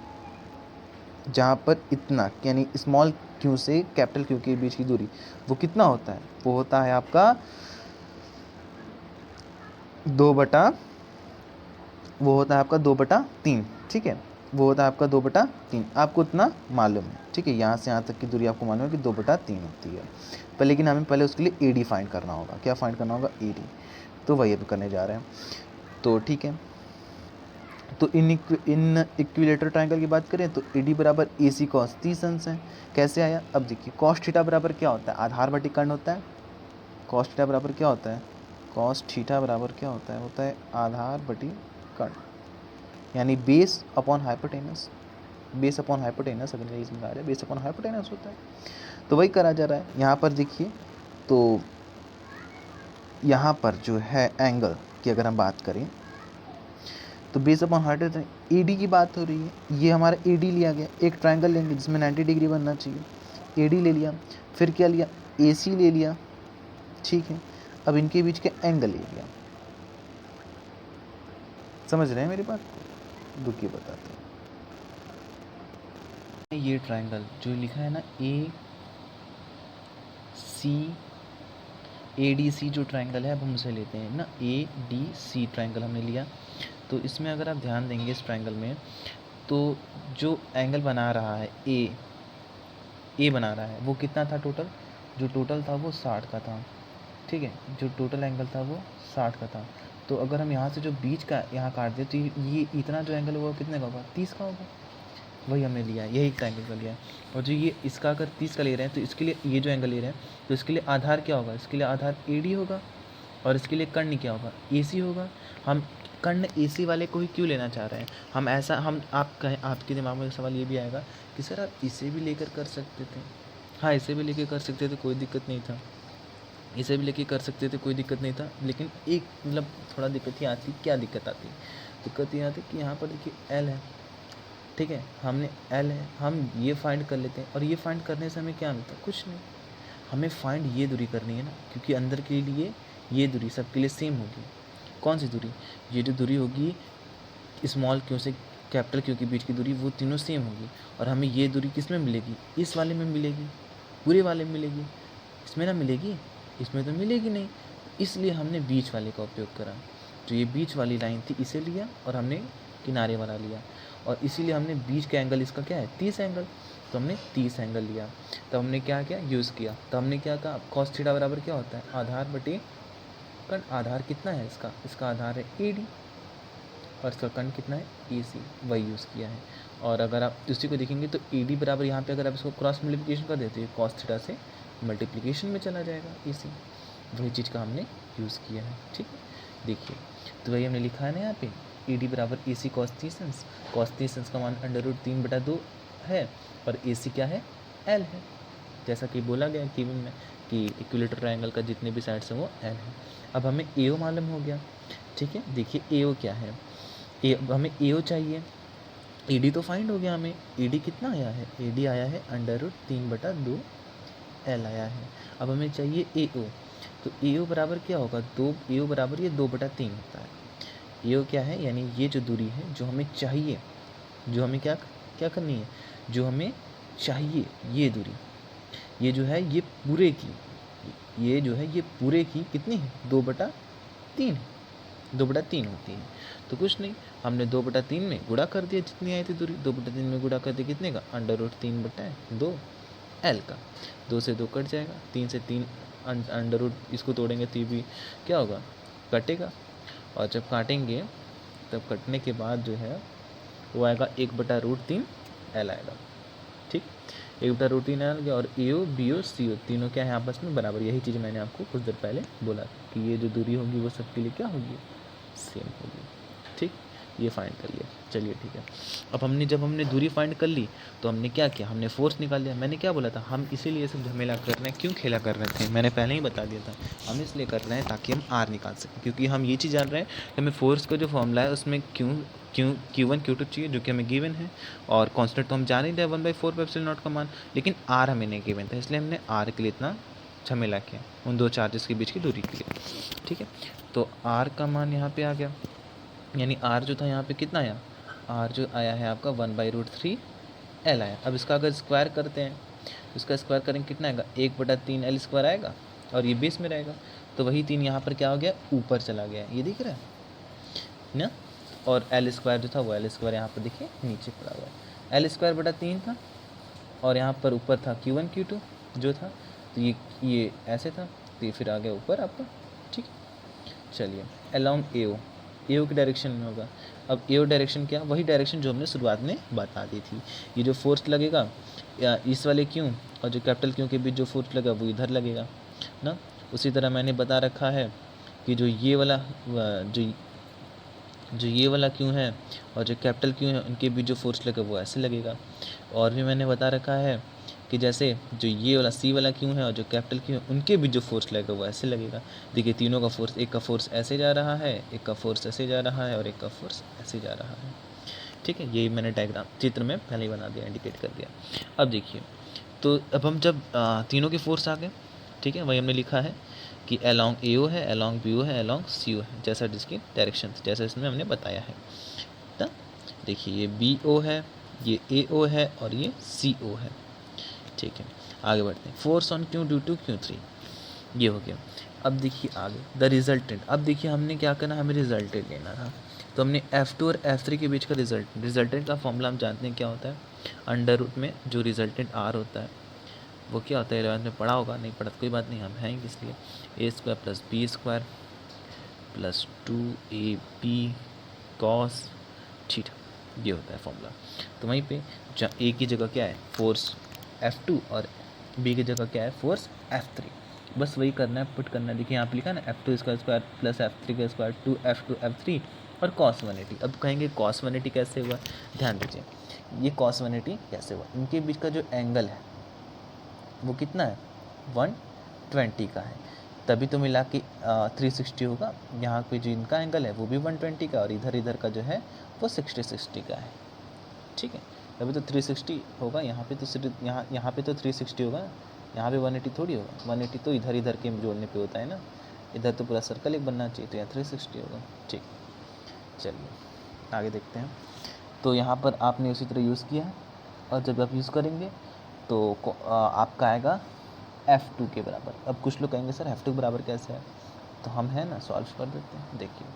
जहाँ पर इतना यानी स्मॉल q से कैपिटल Q के बीच की दूरी, वो कितना होता है, वो होता है आपका 2/, वो होता है आपका 2/3, ठीक है, वो होता है आपका 2/3, आपको इतना मालूम है, ठीक है, यहाँ से यहाँ तक की दूरी आपको मालूम है कि 2/3 होती है। पर लेकिन हमें पहले उसके लिए AD फाइंड करना होगा, क्या फाइंड करना होगा, AD। तो वही अब करने जा रहे हैं, तो ठीक है। तो इन इक्विलेटरल ट्रायंगल की बात करें तो AD बराबर AC cos 30 अंश है। कैसे आया, अब देखिए cos थीटा बराबर क्या होता है, आधार बटी कर्ण होता है। cos थीटा बराबर क्या होता है, cos थीटा बराबर क्या होता है आधार बटी कर्ण, यानी base upon hypotenuse, base upon hypotenuse, अगर इंग्लिश में आ रहा है बेस अपॉन हाइपोटेनस होता है। तो वही करा जा रहा है यहाँ पर। देखिए तो यहाँ पर जो है एंगल की अगर हम बात करें तो बेस अपॉन हाइपोटेनस, AD की बात हो रही है, ये हमारा AD लिया गया, एक ट्रायंगल लेंगे जिसमें 90 डिग्री बनना चाहिए, AD ले लिया, फिर क्या लिया, AC ले लिया, ठीक है। अब इनके बीच के एंगल ले लिया, समझ रहे हैं मेरी बात, रुकिए बताते हैं। ये ट्रायंगल जो लिखा है ना ADC जो ट्रायंगल है, अब हम उसे लेते हैं ना, ADC ट्रायंगल हमने लिया। तो इसमें अगर आप ध्यान देंगे इस ट्रायंगल में, तो जो एंगल बना रहा है ए बना रहा है वो कितना था टोटल, जो टोटल था वो 60 का था, ठीक है, जो टोटल एंगल था वो 60 का था। तो अगर हम यहाँ से जो बीच का यहाँ काट दें तो ये इतना जो एंगल होगा वो कितने का होगा, 30 का होगा, वही हमने लिया है, यही एंगल का लिया है। और जो ये इसका अगर 30 का ले रहे हैं तो इसके लिए ये जो एंगल ले रहे हैं तो इसके लिए आधार क्या होगा, इसके लिए आधार AD होगा और इसके लिए कर्ण क्या होगा, AC होगा। हम कर्ण AC वाले को ही क्यों लेना चाह रहे हैं, हम ऐसा हम आप कहें, आपके दिमाग में सवाल ये भी आएगा कि सर आप इसे भी लेकर कर सकते थे। हाँ, इसे भी लेके कर सकते थे, कोई दिक्कत नहीं था, इसे भी लेके कर सकते थे, कोई दिक्कत नहीं था। लेकिन एक मतलब थोड़ा दिक्कत ही आती, क्या दिक्कत आती, दिक्कत ये आती कि यहाँ पर देखिए L है, ठीक है, हमने L है, हम ये फाइंड कर लेते हैं और ये फाइंड करने से हमें क्या मिलता है, कुछ नहीं, हमें फाइंड ये दूरी करनी है ना, क्योंकि अंदर के लिए ये दूरी सबके लिए सेम होगी। कौन सी दूरी, ये जो दूरी होगी स्मॉल क्यू से कैपिटल क्यू के बीच की दूरी, वो तीनों सेम होगी। और हमें ये दूरी किस में मिलेगी, इस वाले में मिलेगी, पूरे वाले में मिलेगी, इसमें ना मिलेगी, इसमें तो मिलेगी नहीं, इसलिए हमने बीच वाले का उपयोग करा। जो ये बीच वाली लाइन थी इसे लिया और हमने किनारे वाला लिया, और इसीलिए हमने बीच का एंगल इसका क्या है, 30 एंगल, तो हमने 30 एंगल लिया। तो हमने क्या किया, यूज़ किया, तो हमने क्या कहा, कॉस थीटा बराबर क्या होता है, आधार बटे कर्ण। आधार कितना है इसका आधार है AD और इसका कर्ण कितना है AC, वही यूज़ किया है। और अगर आप उसी को देखेंगे तो AD बराबर यहाँ पे अगर आप इसको क्रॉस मल्टीप्लिकेशन कर देते हैं कॉस थीटा से मल्टीप्लिकेशन में चला जाएगा AC, वही चीज़ का हमने यूज़ किया है, ठीक है। देखिए तो वही हमने लिखा है ना यहाँ पे, AD बराबर AC कॉस 30 अंश, कॉस 30 अंश का मान √3/2 है और AC क्या है, L है, जैसा कि बोला गया गिवन में कि इक्विलेटरल ट्रायंगल का जितने भी साइड्स हैं वो L है। अब हमें AO मालूम हो गया, ठीक है। देखिए AO क्या है, हमें AO चाहिए, AD तो फाइंड हो गया, हमें AD कितना आया है, AD आया है √3/2 L आया है। अब हमें चाहिए AO, तो AO बराबर क्या होगा, AO बराबर ये 2/3 होता है। AO क्या है, यानी ये जो दूरी है जो हमें चाहिए, जो हमें क्या क्या करनी है, जो हमें चाहिए, ये दूरी, ये जो है ये पूरे की, ये जो है ये पूरे की कितनी है, 2/3 है, 2/3 होती है। तो कुछ नहीं, हमने 2/3 में गुणा कर दिया, जितनी आई थी दूरी 2/3 में गुणा कर दिया कितने का, √3/2 L का, 2 से 2 कट जाएगा, 3 से 3 अंडर इसको तोड़ेंगे तो भी क्या होगा, कटेगा, और जब काटेंगे तब कटने के बाद जो है वो आएगा 1/√3 L आएगा, ठीक, 1/√3 L गया। और AO BO CO तीनों क्या है आपस में बराबर, यही चीज़ मैंने आपको कुछ देर पहले बोला कि ये जो दूरी होगी वो सबके लिए क्या होगी, सेम होगी, ठीक, ये फाइंड कर लिया। चलिए ठीक है, अब जब हमने दूरी फाइंड कर ली तो हमने क्या किया, हमने फोर्स निकाल लिया। मैंने क्या बोला था, हम इसीलिए सब झमेला कर रहे हैं, क्यों खेला कर रहे थे, मैंने पहले ही बता दिया था, हम इसलिए कर रहे हैं ताकि हम R निकाल सकें, क्योंकि हम ये चीज़ जान रहे हैं कि हमें फोर्स का जो फॉर्मूला है उसमें Q1 Q2 चाहिए, जो कि हमें गिवन है, और कांस्टेंट तो हम जान ही रहे 1/4πε0 का मान, लेकिन R हमें नहीं गिवन था, इसलिए हमने R के लिए इतना झमेला किया, उन दो चार्जेस के बीच की दूरी के लिए, ठीक है। तो R का मान यहाँ पे आ गया, यानी R जो था यहाँ पे कितना आया, R जो आया है आपका 1/√3 L आया। अब इसका अगर स्क्वायर करते हैं तो इसका स्क्वायर करेंगे कितना आएगा, 1/3 L स्क्वायर आएगा, और ये बेस में रहेगा, तो वही 3 यहाँ पर क्या हो गया, ऊपर चला गया, ये दिख रहा है ना, और L स्क्वायर जो था वो L स्क्वायर यहाँ पर देखिए नीचे पड़ा हुआ है, L²/3 था, और यहाँ पर ऊपर था Q1 Q2 जो था, तो ये ऐसे था, तो ये फिर आ गया ऊपर आपका, ठीक। चलिए अलोंग AO की डायरेक्शन में होगा। अब AO डायरेक्शन क्या, वही डायरेक्शन जो हमने शुरुआत में बता दी थी, ये जो फोर्स लगेगा या इस वाले क्यों और जो कैपिटल क्यों के बीच जो फोर्स लगा वो इधर लगेगा ना। उसी तरह मैंने बता रखा है कि जो ये वाला क्यों है और जो कैपिटल क्यों है उनके बीच जो फोर्स लगा वो ऐसे लगेगा। और भी मैंने बता रखा है कि जैसे जो ये वाला C वाला क्यों है और जो कैपिटल क्यों है उनके बीच जो फोर्स लगेगा वो ऐसे लगेगा। देखिए तीनों का फोर्स, एक का फोर्स ऐसे जा रहा है, एक का फोर्स ऐसे जा रहा है और एक का फोर्स ऐसे जा रहा है, ठीक है। यही मैंने डायग्राम चित्र में पहले ही बना दिया, इंडिकेट कर दिया। अब देखिए, तो अब हम जब तीनों के फोर्स आ गए, ठीक है, वही हमने लिखा है कि अलोंग AO है, अलोंग BO है, अलोंग CO है, जैसा जिसकी डायरेक्शन जैसा इसमें हमने बताया है। तो देखिए ये BO है, ये AO है और ये CO है, ठीक है। आगे बढ़ते हैं, force on Q due to Q3, ये हो गया। अब देखिए आगे द रिजल्टेंट, अब देखिए हमने क्या करना, हमें रिजल्टेंट लेना था। तो हमने F2 और F3 के बीच का रिजल्टेंट का फॉर्मूला हम जानते हैं क्या होता है। अंडर रूट में जो रिजल्टेंट R होता है वो क्या होता है, 11th में पढ़ा होगा, नहीं पढ़ा तो कोई बात नहीं, हम हैं इसलिए a² + b² + 2ab cos theta, ये होता है फॉर्मूला। तो वहीं पे जहाँ a की जगह क्या है फोर्स F2 और b की जगह क्या है फोर्स F3, बस वही करना है, पुट करना है। देखिए यहाँ पे लिखा ना F2² + F3² 2F2 F3 और cos 180। अब कहेंगे cos 180 कैसे हुआ, ध्यान दीजिए ये cos 180 कैसे हुआ, इनके बीच का जो एंगल है वो कितना है 120 का है, तभी तो मिला कि 360 होगा। यहाँ पे जो इनका एंगल है वो भी 120 का और इधर का जो है वो 60 का है, ठीक है। तभी तो 360 होगा, यहाँ पे तो सिर्फ यहाँ पे तो 360 होगा, यहाँ पे 180 थोड़ी होगा। 180 तो इधर के जोड़ने पे होता है ना, इधर तो पूरा सर्कल एक बनना चाहिए, तो यहाँ 360 होगा, ठीक। चलिए आगे देखते हैं। तो यहाँ पर आपने उसी तरह यूज़ किया है और जब आप यूज़ करेंगे तो आपका आएगा F2 के बराबर। अब कुछ लोग कहेंगे सर F2 के बराबर कैसे है, तो हम है ना सॉल्व कर देते हैं। देखिए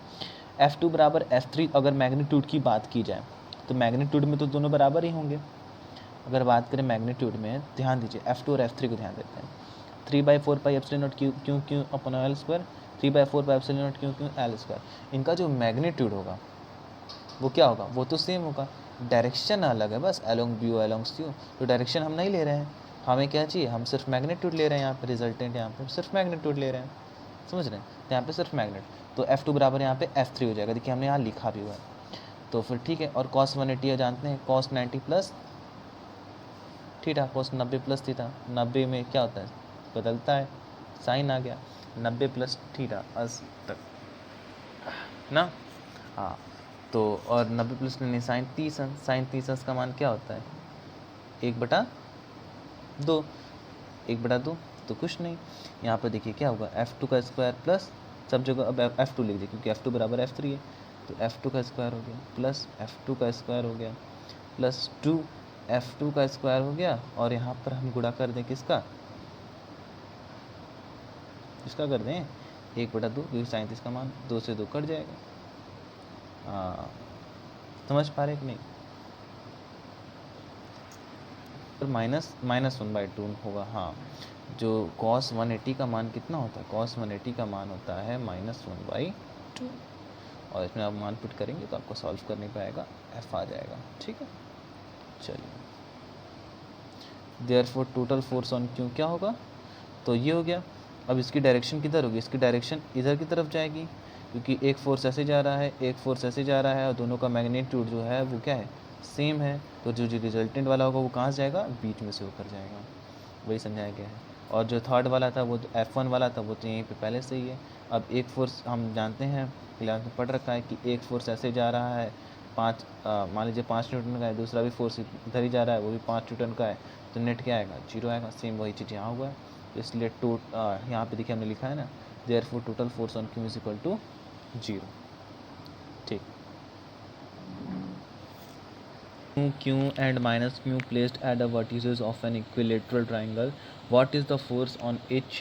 F2 बराबर F3, अगर मैग्नीट्यूड की बात की जाए तो मैग्नीट्यूड में तो दोनों बराबर ही होंगे। अगर बात करें मैग्नीट्यूड में, ध्यान दीजिए F2 और F3 को ध्यान देते हैं। 3/4 पाई epsilon naught Q upon l square, 3/4 पाई epsilon naught Q L square. इनका जो मैग्नीट्यूड होगा वो क्या होगा, वो तो सेम होगा, डायरेक्शन अलग है बस, अलोंग बी अलोंग सी। तो डायरेक्शन हम नहीं ले रहे हैं, हमें क्या चाहिए, हम सिर्फ मैग्नीट्यूड ले रहे हैं। यहाँ पे रिजल्टेंट यहाँ पे सिर्फ मैग्नीट्यूड ले रहे हैं, समझ रहे हैं, तो यहाँ पे सिर्फ मैग्नेट। तो F2 बराबर यहाँ पे F3 हो जाएगा। देखिए हमने यहाँ लिखा भी हुआ है, तो फिर ठीक है। और cos 180 जानते हैं, cos 90 plus theta, cos 90 plus theta. 90 में क्या होता है, बदलता है, साइन आ गया, 90 प्लस थीटा अस तक ना, हाँ। तो और 90 प्लस नहीं, साइन 30 का मान क्या होता है 1/2, 1/2, तो कुछ नहीं। यहाँ पर देखिए क्या होगा, F2 का स्क्वायर प्लस, सब जगह अब F2 लिख दीजिए क्योंकि F2 बराबर F3 है, तो F2 का स्क्वायर हो गया प्लस F2 का स्क्वायर हो गया प्लस 2 F2 का स्क्वायर हो गया। और यहाँ पर हम गुणा कर दें किसका कर दें 1/2, क्योंकि 37 का मान 2 से 2 कट जाएगा। हाँ समझ पा रहे कि नहीं, तो -1/2 होगा। हाँ, जो cos 180 का मान कितना होता है, cos 180 का मान होता है -1/2, और इसमें आप मान पुट करेंगे तो आपको सॉल्व करने पे आएगा F आ जाएगा, ठीक है। चलिए therefore total force on Q क्या होगा, तो ये हो गया। अब इसकी डायरेक्शन किधर होगी, इसकी डायरेक्शन इधर की तरफ जाएगी, क्योंकि एक फोर्स ऐसे जा रहा है, एक फोर्स ऐसे जा रहा है, और दोनों का मैग्नीट्यूड जो है वो क्या है, सेम है। तो जो रिजल्टेंट वाला होगा वो कहाँ से जाएगा, बीच में से होकर जाएगा, वही समझाया गया है। और जो थर्ड वाला था वो F1 वाला था, वो तो यहीं पे पहले से ही है। अब एक फोर्स हम जानते हैं, क्लास में पढ़ रखा है कि एक फोर्स ऐसे जा रहा है, मान लीजिए 5 न्यूटन का है, दूसरा भी फोर्स इधर ही जा रहा है, वो भी 5 न्यूटन का है, तो नेट क्या आएगा, 0 आएगा। सेम वही चीज़ यहाँ हुआ है, तो इसलिए यहाँ पे देखिए हमने लिखा है ना, therefore total force on Q is equal to 0, ठीक। Q and minus Q placed at the vertices of an equilateral triangle, what is the force on each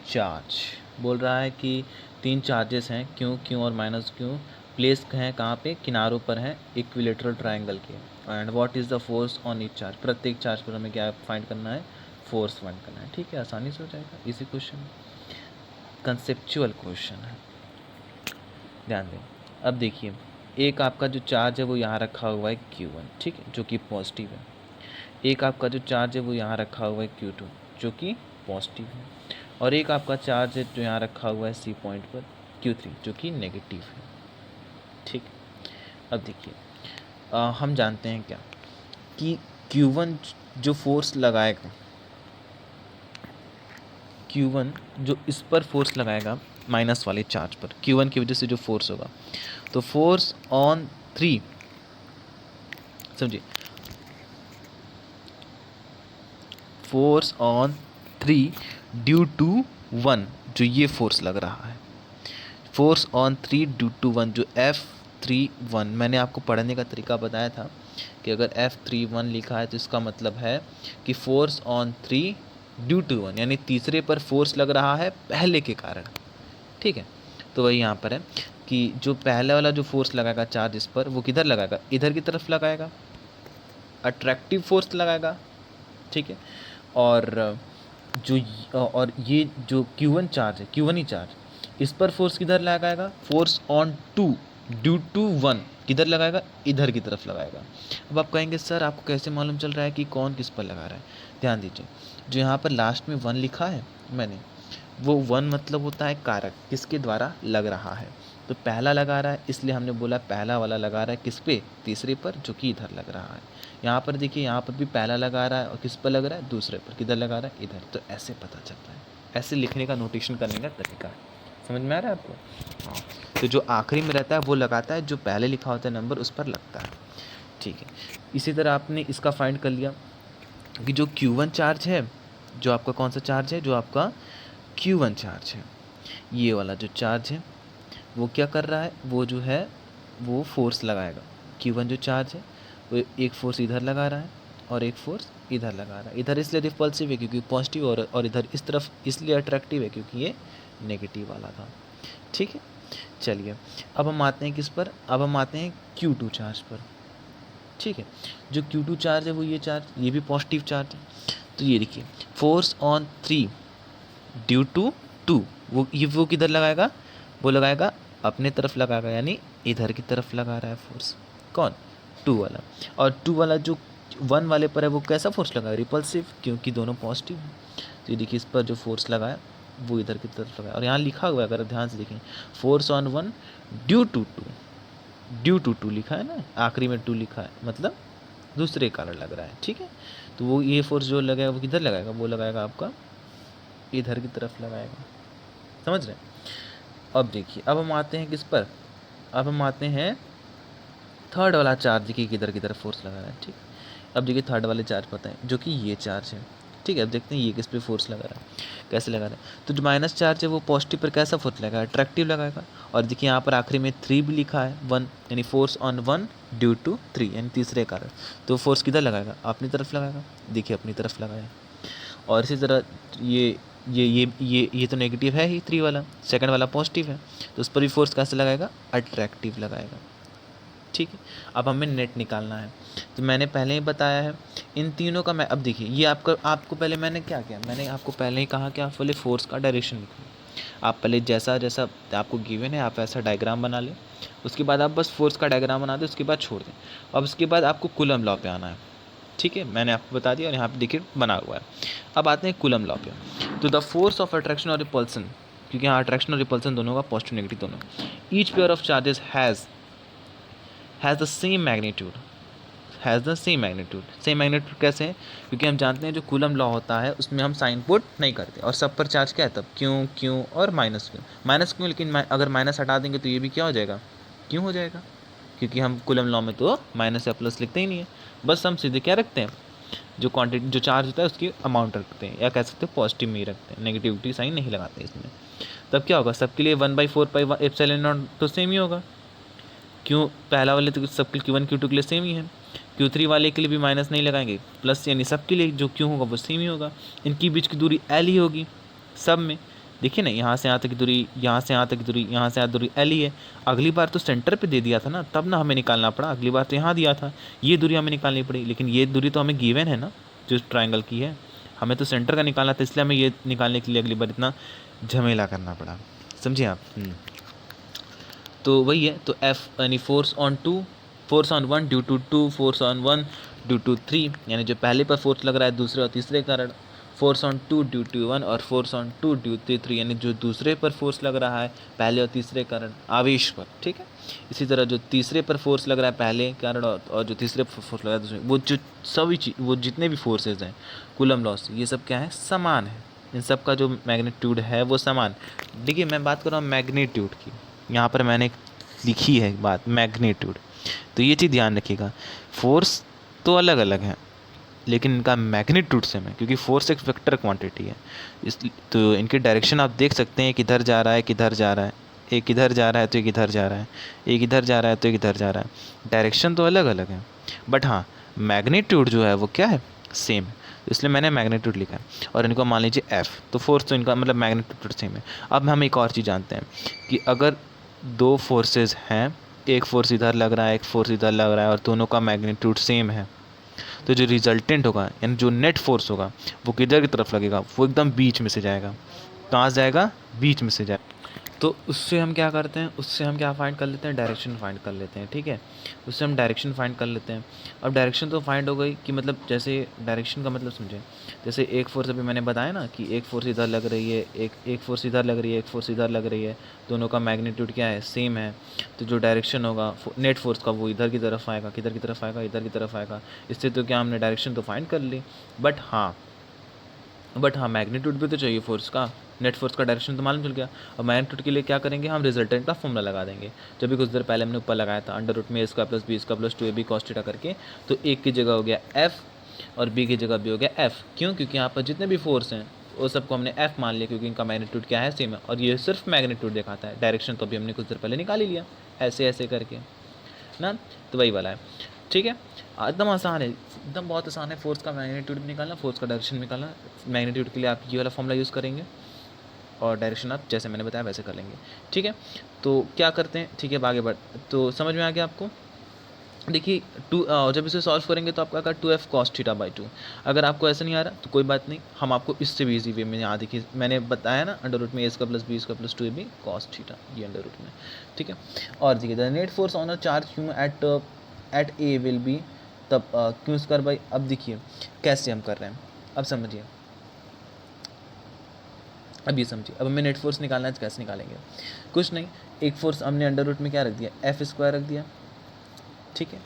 charge। बोल रहा है कि 3 चार्जेस हैं Q और माइनस Q, प्लेस हैं कहाँ पे, किनारों पर हैं इक्विलेटरल ट्राइंगल के, and what is the force on each charge, प्रत्येक चार्ज पर हमें क्या फाइंड करना है, फोर्स फाइंड करना है, ठीक है। आसानी से हो जाएगा, इसी क्वेश्चन, कंसेप्चुअल क्वेश्चन है, ध्यान दें। अब देखिए एक आपका जो चार्ज है वो यहाँ रखा हुआ है Q1, ठीक है, जो कि पॉजिटिव है। एक आपका जो चार्ज है वो यहाँ रखा हुआ है Q2, जो कि पॉजिटिव है। और एक आपका चार्ज है जो यहाँ रखा हुआ है C पॉइंट पर Q3, जो कि नेगेटिव है, ठीक। अब देखिए हम जानते हैं क्या कि Q1 जो फोर्स लगाएगा, Q1 जो इस पर फोर्स लगाएगा माइनस वाले चार्ज पर, Q1 की वजह से जो फोर्स होगा, तो फोर्स ऑन 3, समझिए, फोर्स ऑन 3 ड्यू टू 1, जो ये फोर्स लग रहा है, फोर्स ऑन 3 ड्यू टू 1, जो F31, मैंने आपको पढ़ने का तरीका बताया था कि अगर F31 लिखा है तो इसका मतलब है कि फोर्स ऑन 3 ड्यू टू 1, यानी तीसरे पर फोर्स लग रहा है पहले के कारण, ठीक है। तो वही यहाँ पर है कि जो पहले वाला जो फोर्स लगाएगा चार्ज इस पर, वो किधर लगाएगा, इधर की तरफ लगाएगा, अट्रैक्टिव फोर्स लगाएगा, ठीक है। और ये जो Q1 चार्ज है, Q1 ही चार्ज, इस पर फोर्स किधर लगाएगा, force on two due to 1 किधर लगाएगा, इधर की तरफ लगाएगा। अब आप कहेंगे सर आपको कैसे मालूम चल रहा है कि कौन किस पर लगा रहा है। ध्यान दीजिए, जो यहाँ पर लास्ट में 1 लिखा है मैंने, वो 1 मतलब होता है कारक, किसके द्वारा लग रहा है। तो पहला लगा रहा है, इसलिए हमने बोला पहला वाला लगा रहा है किस पे, तीसरे पर, जो कि इधर लग रहा है। यहाँ पर देखिए, यहाँ पर भी पहला लगा रहा है और किस पर लग रहा है, दूसरे पर, किधर लगा रहा है, इधर। तो ऐसे पता चलता है, ऐसे लिखने का नोटेशन करने का तरीका है। समझ में आ रहा है आपको? हाँ। तो जो आखिरी में रहता है वो लगाता है, जो पहले लिखा होता है नंबर उस पर लगता है, ठीक है। इसी तरह आपने इसका फाइंड कर लिया कि जो Q1 चार्ज है, जो आपका कौन सा चार्ज है, जो आपका Q1 चार्ज है, ये वाला जो चार्ज है वो क्या कर रहा है, वो जो है वो फोर्स लगाएगा। Q1 जो चार्ज है वो एक फोर्स इधर लगा रहा है और एक फोर्स इधर लगा रहा है। इधर इसलिए रिपल्सिव है क्योंकि पॉजिटिव, और इधर इस तरफ इसलिए अट्रैक्टिव है क्योंकि ये नेगेटिव वाला था, ठीक है। चलिए अब हम आते हैं किस पर, अब हम आते हैं Q2 चार्ज पर, ठीक है। जो Q2 चार्ज है वो ये चार्ज, ये भी पॉजिटिव चार्ज है। तो ये देखिए, फोर्स ऑन 3 ड्यू टू 2, वो किधर लगाएगा, वो लगाएगा अपने तरफ लगाएगा, यानी इधर की तरफ लगा रहा है फोर्स, कौन, 2 वाला। और 2 वाला जो 1 वाले पर है वो कैसा फोर्स लगाया, रिपल्सिव, क्योंकि दोनों पॉजिटिव हैं। तो ये देखिए, इस पर जो फोर्स लगाया वो इधर की तरफ लगाया। और यहाँ लिखा हुआ है, अगर ध्यान से देखें, force on 1 due to 2, due to 2 लिखा है ना, आखिरी में 2 लिखा है, मतलब दूसरे कारण लग रहा है, ठीक है। तो वो ये फोर्स जो लगाएगा वो किधर लगाएगा, वो लगाएगा आपका इधर की तरफ लगाएगा, समझ रहे हैं। अब देखिए, अब हम आते हैं किस पर, अब हम आते हैं थर्ड वाला चार्ज, देखिए किधर की तरफ फोर्स लगा रहा है, ठीक। अब देखिए थर्ड वाले चार्ज पता है, जो कि ये चार्ज है, ठीक है। अब देखते हैं ये किस पे फोर्स लगा रहा है, कैसे लगा रहा है। तो जो माइनस चार्ज है वो पॉजिटिव पर कैसा फोर्स लगाएगा, अट्रैक्टिव लगाएगा। और देखिए यहाँ पर आखिरी में 3 भी लिखा है, 1, यानी फोर्स ऑन 1 ड्यू टू 3, यानी तीसरे कारण। तो फोर्स किधर लगाएगा, अपनी तरफ लगाएगा, देखिए अपनी तरफ लगाया। और इसी तरह ये तो नेगेटिव है ही 3 वाला, सेकंड वाला पॉजिटिव है, तो उस पर भी फोर्स कैसे लगाएगा, अट्रैक्टिव लगाएगा, ठीक है। अब हमें नेट निकालना है, तो मैंने पहले ही बताया है इन तीनों का। मैं अब देखिए, ये आपको पहले मैंने क्या किया, मैंने आपको पहले ही कहा कि आप पहले फोर्स का डायरेक्शन लिखो। आप पहले जैसा जैसा आपको गिवन है आप ऐसा डायग्राम बना लें, उसके बाद आप बस फोर्स का डायग्राम बना दें, उसके बाद छोड़ दें। अब उसके बाद आपको कूलम लॉ पे आना है, ठीक है, मैंने आपको बता दिया और यहाँ पे देखिए बना हुआ है। अब आते हैं कूलम लॉ पे। तो द फोर्स ऑफ अट्रैक्शन और रिपल्सन, क्योंकि यहाँ अट्रैक्शन और रिपल्सन दोनों का पॉजिटिव नेगेटिव दोनों, each pair of charges has the same magnitude, same magnitude कैसे है, क्योंकि हम जानते हैं जो कूलम लॉ होता है उसमें हम साइन पुट नहीं करते, और सब पर चार्ज क्या है तब, क्यों और माइनस क्यों, लेकिन अगर माइनस हटा देंगे तो ये भी क्या हो जाएगा, क्यों हो जाएगा, क्योंकि हम कूलम लॉ में तो माइनस या प्लस लिखते ही नहीं है। बस हम सीधे क्या रखते हैं, जो क्वांटिटी जो चार्ज होता है उसकी अमाउंट रखते हैं, या कह सकते हैं पॉजिटिव में ही रखते हैं, नेगेटिविटी साइन नहीं लगाते इसमें। तब क्या होगा, सबके लिए 1/4 पाई एप्सिलॉन नॉट तो सेम ही होगा। क्यों, पहला वाले तो सबके Q1 Q2 के लिए सेम ही है, Q3 वाले के लिए भी माइनस नहीं लगाएंगे, प्लस, यानी सबके लिए जो क्यों होगा वो सेम ही होगा। इनकी बीच की दूरी L ही होगी सब में, देखिए ना, यहाँ से यहाँ तक की दूरी, यहाँ से यहाँ तक की दूरी, यहाँ से यहाँ दूरी L ही है। अगली बार तो सेंटर पे दे दिया था ना, तब ना हमें निकालना पड़ा, अगली बार तो यहाँ दिया था, ये दूरी हमें निकालनी पड़ी, लेकिन ये दूरी तो हमें गिवन है ना, जो ट्राइंगल की है, हमें तो सेंटर का निकालना था, इसलिए हमें ये निकालने के लिए अगली बार इतना झमेला करना पड़ा, समझिए आप। तो वही है, तो F यानी force on 1 due to 2, force on 1 due to 3, यानी जो पहले पर फोर्स लग रहा है दूसरे और तीसरे कारण, फोर्स ऑन 2 ड्यू टू 1 और फोर्स ऑन 2 ड्यू टू 3, यानी जो दूसरे पर फोर्स लग रहा है पहले और तीसरे कारण, आवेश पर, ठीक है। इसी तरह जो तीसरे पर फोर्स लग रहा है पहले कारण और जो तीसरे पर फोर्स लग रहा है दूसरे, वो जो सभी चीज, वो जितने भी फोर्सेज हैं कूलम लॉ से, ये सब क्या है, समान है, इन सब का जो मैग्नीट्यूड है वो समान। देखिए मैं बात कर रहा हूँ मैग्नीट्यूड की, यहाँ पर मैंने लिखी है बात मैग्नीट्यूड, तो ये चीज़ ध्यान रखिएगा, फोर्स तो अलग अलग है लेकिन इनका मैग्नीट्यूड सेम है, क्योंकि फोर्स एक वेक्टर क्वांटिटी है, इस तो इनके डायरेक्शन आप देख सकते हैं, किधर जा रहा है, किधर जा रहा है, एक इधर जा रहा है तो एक इधर जा रहा है, एक इधर जा रहा है तो एक इधर जा रहा है, डायरेक्शन तो अलग अलग है, बट हाँ मैग्नीट्यूड जो है वो क्या है, सेम है। इसलिए मैंने मैग्नीट्यूड लिखा है। और इनको मान लीजिए एफ, तो फोर्स तो इनका मतलब मैग्नीट्यूड सेम है। अब हम एक और चीज़ जानते हैं कि अगर दो फोर्सेस हैं, एक फोर्स इधर लग रहा है, एक फोर्स इधर लग रहा है, और दोनों का मैग्नीट्यूड सेम है, तो जो रिजल्टेंट होगा यानी जो नेट फोर्स होगा वो किधर की तरफ लगेगा, वो एकदम बीच में से जाएगा। कहाँ से जाएगा? बीच में से जाएगा। तो उससे हम क्या करते हैं, उससे हम क्या फाइंड कर लेते हैं, डायरेक्शन फाइंड कर लेते हैं। ठीक है, उससे हम डायरेक्शन फाइंड कर लेते हैं। अब डायरेक्शन तो फाइंड हो गई कि मतलब जैसे डायरेक्शन का मतलब समझें, जैसे एक फोर्स अभी मैंने बताया ना कि एक फोर्स इधर लग रही है, एक फोर्स इधर लग रही है, एक फोर्स इधर लग रही है, दोनों का मैग्नीट्यूड क्या है? सेम है। तो जो डायरेक्शन होगा नेट फोर्स का वो इधर की तरफ आएगा। किधर की तरफ आएगा? इधर की तरफ आएगा। इससे तो क्या हमने डायरेक्शन तो फाइंड कर ली, बट हाँ मैग्नीट्यूड भी तो चाहिए फोर्स का। नेट फोर्स का डायरेक्शन तो मालूम चल गया। और मैग्नीट्यूड के लिए क्या करेंगे, हम रिजल्टेंट का फॉर्मूला लगा देंगे, जब भी कुछ देर पहले हमने ऊपर लगाया था, अंडर रूट में a square plus b square plus 2ab cos theta करके। तो एक की जगह हो गया एफ और बी की जगह भी हो गया एफ। क्यों? क्योंकि यहाँ पर जितने भी फोर्स हैं वो सबको हमने एफ मान लिया, क्योंकि इनका मैग्नीट्यूड क्या है? सेम है। और ये सिर्फ मैग्नीट्यूड दिखाता है, डायरेक्शन तो अभी हमने कुछ देर पहले निकाल ही लिया, ऐसे ऐसे करके ना। तो वही वाला है। ठीक है, एकदम आसान है, एकदम बहुत आसान है। फोर्स का मैग्नीट्यूड निकालना, फोर्स का डायरेक्शन निकालना। मैग्नीट्यूड के लिए आप ये वाला फॉर्मूला यूज़ करेंगे और डायरेक्शन आप जैसे मैंने बताया वैसे कर लेंगे। ठीक है, तो क्या करते हैं, ठीक है अब आगे बढ़, तो समझ में आ गया आपको? देखिए जब इसे सॉल्व करेंगे तो आपका 2f cos थीटा बाई 2। अगर आपको ऐसा नहीं आ रहा तो कोई बात नहीं, हम आपको इससे भी इजी वे में यहाँ देखिए मैंने बताया ना, अंडर रूट में a square plus b square plus 2ab cos theta, ये अंडर रूट में। ठीक है, और देखिए the net force on a charge q at a will be तब क्यू स्क्वायर बाई। अब देखिए कैसे हम कर रहे हैं, अब समझिए, अब ये समझिए। अब हमें नेट फोर्स निकालना है, कैसे निकालेंगे? कुछ नहीं, एक फोर्स हमने अंडर रूट में क्या रख दिया, एफ स्क्वायर रख दिया। ठीक है,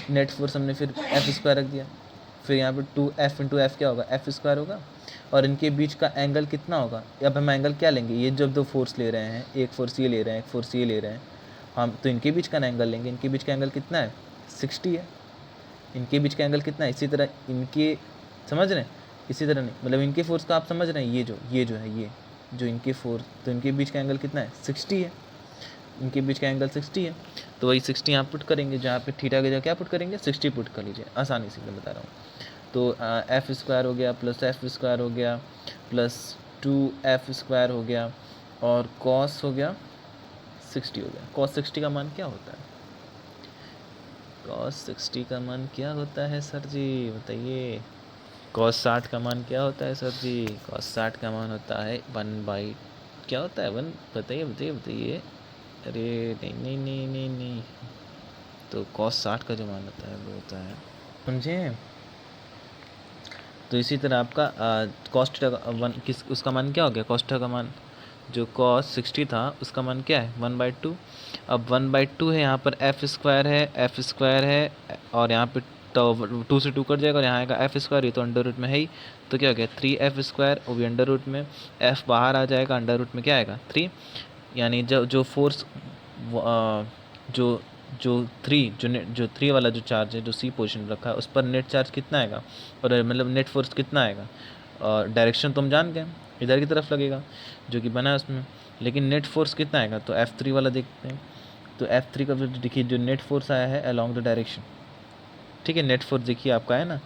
नेट फोर्स हमने फिर एफ स्क्वायर रख दिया, फिर यहाँ पर 2f इंटू एफ क्या होगा, एफ स्क्वायर होगा। और इनके बीच का एंगल कितना होगा? अब हम एंगल क्या लेंगे, ये जब दो फोर्स ले रहे हैं, एक फोर्स ये ले रहे हैं, एक फोर्स ये ले रहे हैं, हम तो इनके बीच का एंगल लेंगे। इनके बीच का एंगल कितना है? 60 है। इनके बीच का एंगल कितना है? इसी तरह इनके, समझ रहे हैं? इसी तरह नहीं, मतलब इनके फोर्स का आप समझ रहे हैं, ये जो है ये जो इनके फोर्स, तो इनके बीच का एंगल कितना है? 60 है। इनके बीच का एंगल 60 है, तो वही 60 यहाँ पुट करेंगे, जहाँ पे थीटा की जगह क्या पुट करेंगे, 60 पुट कर लीजिए, आसानी से मैं बता रहा हूँ। तो एफ स्क्वायर हो गया प्लस एफ स्क्वायर हो गया प्लस 2f स्क्वायर हो गया, और कॉस हो गया 60 हो गया। कॉस 60 का मान क्या होता है? कॉस 60 का मान क्या होता है सर जी, बताइए। कॉस 60 का मान क्या होता है सर जी? कॉस 60 का मान होता है 1/, क्या होता है 1? बताइए बताइए बताइए। अरे नहीं नहीं नहीं नहीं नहीं, तो कॉस 60 का जो मान होता है वो होता है, समझे? तो इसी तरह आपका कॉस थीटा का वन किस उसका मान क्या हो गया? कॉस थीटा का मान जो कॉस 60 था उसका मान क्या है? 1/2। अब 1/2 है, यहाँ पर एफ स्क्वायर है, और यहाँ पे 2 से 2 कट जाएगा और यहाँ आएगा एफ स्क्वायर, ये तो अंडर रूट में है ही, तो क्या हो गया 3f स्क्वायर, वो भी अंडर रूट में, एफ बाहर आ जाएगा, अंडर रूट में क्या आएगा 3। यानी जो फोर्स जो जो 3 जो 3 वाला जो चार्ज है, जो सी पोजीशन रखा है, उस पर नेट चार्ज कितना आएगा, और मतलब नेट फोर्स कितना आएगा? और डायरेक्शन तो हम जान गए, इधर की तरफ लगेगा जो कि बना है उसमें, लेकिन नेट फोर्स कितना आएगा? तो F3 वाला देखते हैं। तो F3 का देखिए जो नेट फोर्स आया है अलॉन्ग द डायरेक्शन, ठीक है, नेट फोर्स देखिए आपका है ना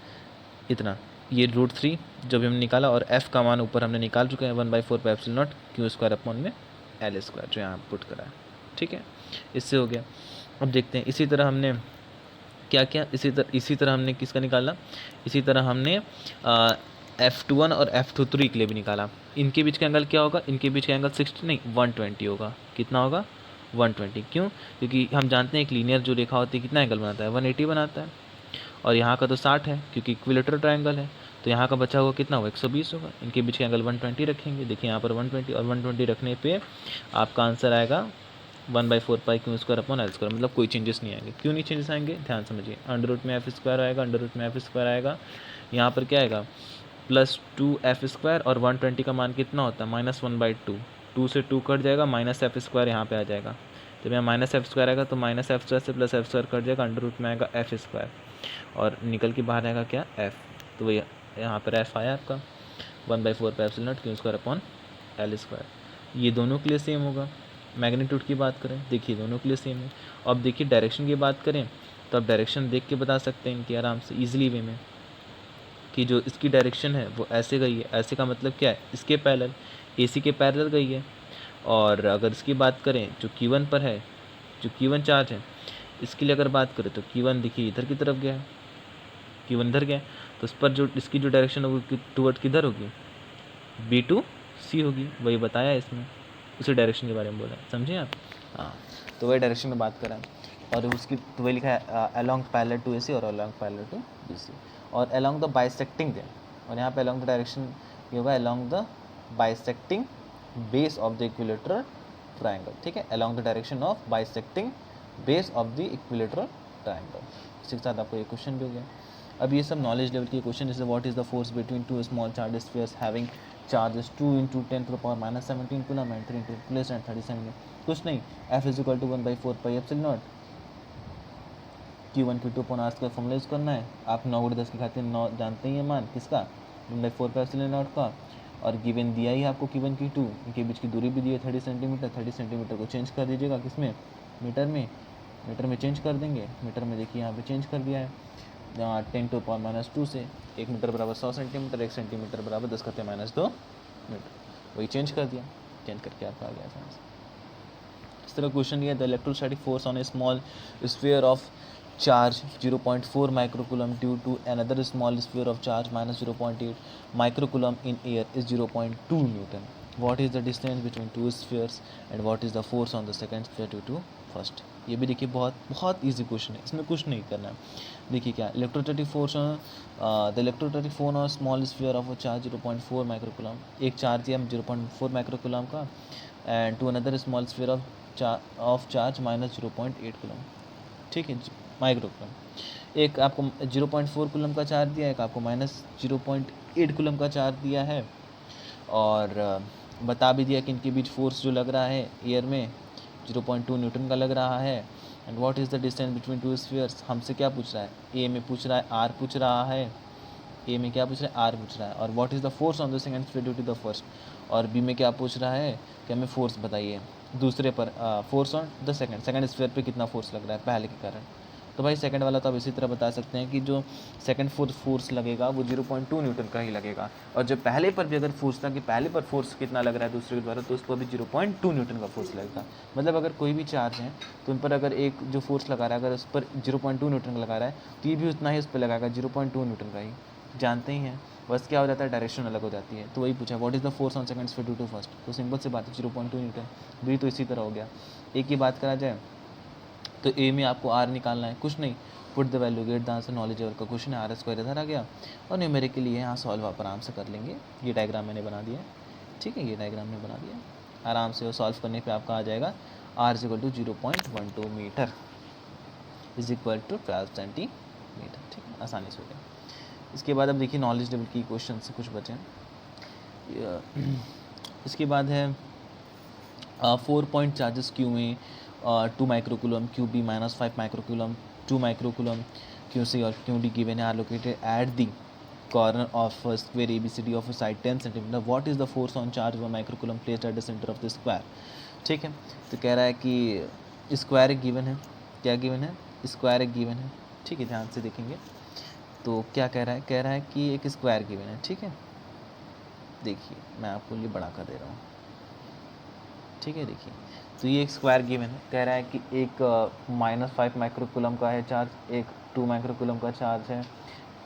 इतना, ये √3 जो भी हमने निकाला, और F का मान ऊपर हमने निकाल चुके हैं 1/4 pi epsilon naught Q square upon में L स्क्वायर, जो यहाँ पुट करा है। ठीक है, इससे हो गया। अब देखते हैं इसी तरह हमने क्या क्या, इसी तरह हमने किसका निकाला, इसी तरह हमने F21 और F23 के लिए भी निकाला। इनके बीच का एंगल क्या होगा? इनके बीच का एंगल 60 नहीं 120 होगा। कितना होगा? 120। क्यों? क्योंकि हम जानते हैं एक लीनियर जो रेखा होती है कितना एंगल बनाता है? 180 बनाता है, और यहाँ का तो 60 है क्योंकि इक्विलेटरल ट्रायंगल है, तो यहाँ का बचा हुआ कितना होगा? 120 होगा। इनके बीच का एंगल 120 रखेंगे, देखिए यहाँ पर 120, और 120 रखने पे आपका आंसर आएगा 1/4 pi q square upon l square, मतलब कोई चेंजेस नहीं आएंगे। क्यों नहीं चेंजेस आएंगे? ध्यान समझिए, अंडर रूट में एफ स्क्वायर आएगा, अंडर रूट में एफ स्क्वायर आएगा, यहाँ पर क्या आएगा प्लस 2f स्क्वायर, और 120 का मान कितना होता है? -1/2, 2 से 2 कट जाएगा, माइनस एफ स्क्वायर यहाँ पे आ जाएगा, जब यहाँ माइनस एफ स्क्वायर आएगा तो माइनस एफ स्क्वायर से प्लस एफ स्क्वायर कट जाएगा, अंडर रूट में आएगा एफ स्क्वायर, और निकल के बाहर आएगा क्या? एफ। तो वही यहाँ पर एफ आया आपका 1/4 pi epsilon naught Q square upon l square. ये दोनों के लिए सेम होगा। मैग्नीट्यूड की बात करें, देखिए दोनों के लिए सेम है। अब देखिए डायरेक्शन की बात करें, तो आप डायरेक्शन देख के बता सकते हैं इनकी आराम से ईजिली वे में। कि जो इसकी डायरेक्शन है वो ऐसे गई है, ऐसे का मतलब क्या है, इसके पैरेलल, AC के पैरेलल गई है। और अगर इसकी बात करें जो Q1 पर है, जो Q1 चार्ज है, इसके लिए अगर बात करें तो Q1 देखिए इधर की तरफ गया है, Q1 इधर गया है, तो उस पर जो इसकी जो डायरेक्शन होगी टूवर्ड किधर होगी, B2C होगी। वही बताया है इसमें, उसी डायरेक्शन के बारे में बोला है, समझे आप? हाँ, तो वही डायरेक्शन में बात करें और उसकी तो वही लिखा है अलॉन्ग पैरेलल टू AC और अलॉन्ग पैरेलल टू BC और अलॉन्ग द बाइसेक्टिंग देम, और यहाँ पे अलॉन्ग द डायरेक्शन ये होगा along the bisecting base of the equilateral triangle. ठीक है, along the direction of bisecting base of the equilateral triangle. इसके साथ आपको ये क्वेश्चन भी हो गया। अब ये सब नॉलेज लेवल के क्वेश्चन, जैसे what is the force between two small charge spheres having charges 2 × 10⁻⁻17 coulomb and 3 × plus and 37। कुछ नहीं, F = 1/4 pi epsilon naught Q1 Q2 upon R² formula use करना है। आप 9/10 की खातिर 9 जानते ही हैं मान किसका, 1/4 पाई एप्सिलॉन नॉट का, और गिवन दिया ही आपको Q1 Q2, इनके बीच की दूरी भी दी है 30 सेंटीमीटर। 30 सेंटीमीटर को चेंज कर दीजिएगा किसमें, मीटर में, मीटर में चेंज कर देंगे। मीटर में देखिए यहाँ पे चेंज कर दिया है 10⁻²⁻2 से 1 मीटर बराबर 100 सेंटीमीटर, 1 सेंटीमीटर बराबर 10⁻² मीटर, वही चेंज कर दिया, चेंज करके आपका आ गया आंसर। इस तरह क्वेश्चन दिया, the electrostatic force on A small sphere of charge 0.4 microcoulomb due to another small sphere of charge minus 0.8 microcoulomb in air is 0.2 Newton. What is the distance between two spheres and what is the force on the second sphere due to first? ये भी देखिए बहुत easy question है, इसमें कुछ नहीं करना है। देखिए क्या, electrostatic force the electrostatic force on small sphere of charge 0.4 microcoulomb, एक चार्ज दिया 0.4 माइक्रोकूलम का, and to another small sphere of charge minus 0.8 coulomb. ठीक है, माइक्रोकूलम, एक आपको 0.4 कूलम का चार्ज दिया है, एक आपको माइनस 0.8 कूलम का चार्ज दिया है, और बता भी दिया कि इनके बीच फोर्स जो लग रहा है एयर में 0.2 न्यूटन का लग रहा है। And what is the distance between two spheres, हमसे क्या पूछ रहा है, ए में पूछ रहा है आर पूछ रहा है, ए में क्या पूछ रहा है आर पूछ रहा है, और what is the force on the second sphere due to the first, और बी में क्या पूछ रहा है कि हमें फोर्स बताइए दूसरे पर, force on the second sphere पे कितना फोर्स लग रहा है पहले के कारण। तो भाई सेकंड वाला तो आप इसी तरह बता सकते हैं कि जो सेकंड फोर्स लगेगा वो 0.2 न्यूटन का ही लगेगा, और जो पहले पर भी अगर फोर्स था कि पहले पर फोर्स कितना लग रहा है दूसरे के द्वारा, तो उस पर भी 0.2 न्यूटन का फोर्स लगेगा। मतलब अगर कोई भी चार्ज है तो उन पर अगर एक जो फोर्स लगा रहा है अगर उस पर 0.2 न्यूटन का लगा रहा है तो ये भी उतना ही उस पर लगाएगा 0.2 न्यूटन का ही, जानते ही हैं। बस क्या हो जाता है, डायरेक्शन अलग हो जाती है। तो वही पूछा what is the force on second sphere due to first, तो सिंपल सी बात है 0.2 न्यूटन। बी तो इसी तरह हो गया। एक की बात करा जाए तो ए में आपको आर निकालना है, कुछ नहीं, put the value get the answer, knowledge level का क्वेश्चन है, आर स्क्वायर इधर आ गया, और न्यूमेरिकली यहाँ सॉल्व आप आराम से कर लेंगे। ये डायग्राम मैंने बना दिया है, ठीक है, ये डायग्राम मैंने बना दिया, आराम से वो सॉल्व करने पे आपका आ जाएगा R equal to 0.12 metre is equal to 12 centimetre. ठीक है, आसानी से हो गया। इसके बाद अब देखिए नॉलेज लेवल की क्वेश्चन से कुछ बचे हैं। इसके बाद है 4 पॉइंट चार्जेस क्यू में 2 microcoulomb, q b -5 microcoulomb, 2 microcoulomb, q c और q d given are located at the corner of square ABCD of side 10 centimetre. What is the force on charge 1 microcoulomb placed at the centre of the square. ठीक है, तो कह रहा है कि square एक given है, क्या गिवन है, स्क्वायर एक गिवन है। ठीक है, ध्यान से देखेंगे तो क्या कह रहा है, कह रहा है कि एक स्क्वायर गिवन है। ठीक है, देखिए मैं आपको ये बड़ा कर दे रहा हूँ। ठीक है, देखिए तो ये एक स्क्वायर गिवन है, कह रहा है कि एक -5 माइक्रोकूलम का है चार्ज, एक 2 माइक्रोकूलम का चार्ज है,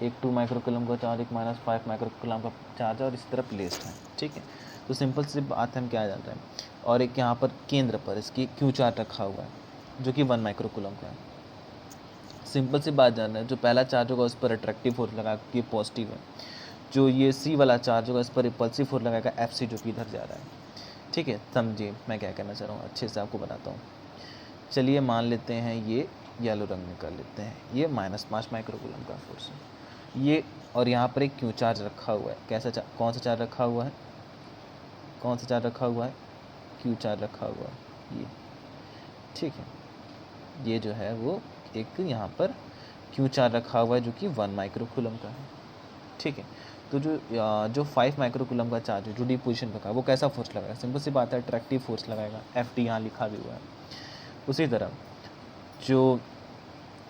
एक 2 माइक्रोकूलम का चार्ज, एक -5 माइक्रोकूलम का चार्ज है, और इसी तरह प्लेस्ड है। ठीक है, तो सिंपल सी बात है, हम क्या जान रहे हैं, और एक यहाँ पर केंद्र पर इसकी क्यू चार्ज रखा हुआ है जो कि 1 माइक्रोकूलम का है। सिंपल सी बात जान रहे हैं, जो पहला चार्ज होगा उस पर अट्रैक्टिव फोर्स लगा कि पॉजिटिव है, जो ये सी वाला चार्ज होगा इस पर रिपल्सिव फोर्स लगाएगा FC जो कि इधर जा रहा है। ठीक है, समझिए मैं क्या कहना चाह रहा हूँ, अच्छे से आपको बताता हूँ। चलिए मान लेते हैं ये येलो रंग में कर लेते हैं, ये -5 माइक्रोकूलम का फोर्स है ये, और यहाँ पर एक क्यू चार्ज रखा हुआ है। कैसा कौन सा चार्ज रखा हुआ है, कौन सा चार्ज रखा हुआ है, क्यू चार्ज रखा हुआ है ये। ठीक है, ये जो है वो एक यहाँ पर क्यू चार्ज रखा हुआ है जो कि 1 माइक्रोकूलम का है। ठीक है, तो जो 5 माइक्रोकूलम का चार्ज है जो डी पोजीशन पर का, वो कैसा फोर्स लगाएगा, सिंपल सी बात है अट्रैक्टिव फोर्स लगाएगा, FT यहाँ लिखा भी हुआ है। उसी तरह जो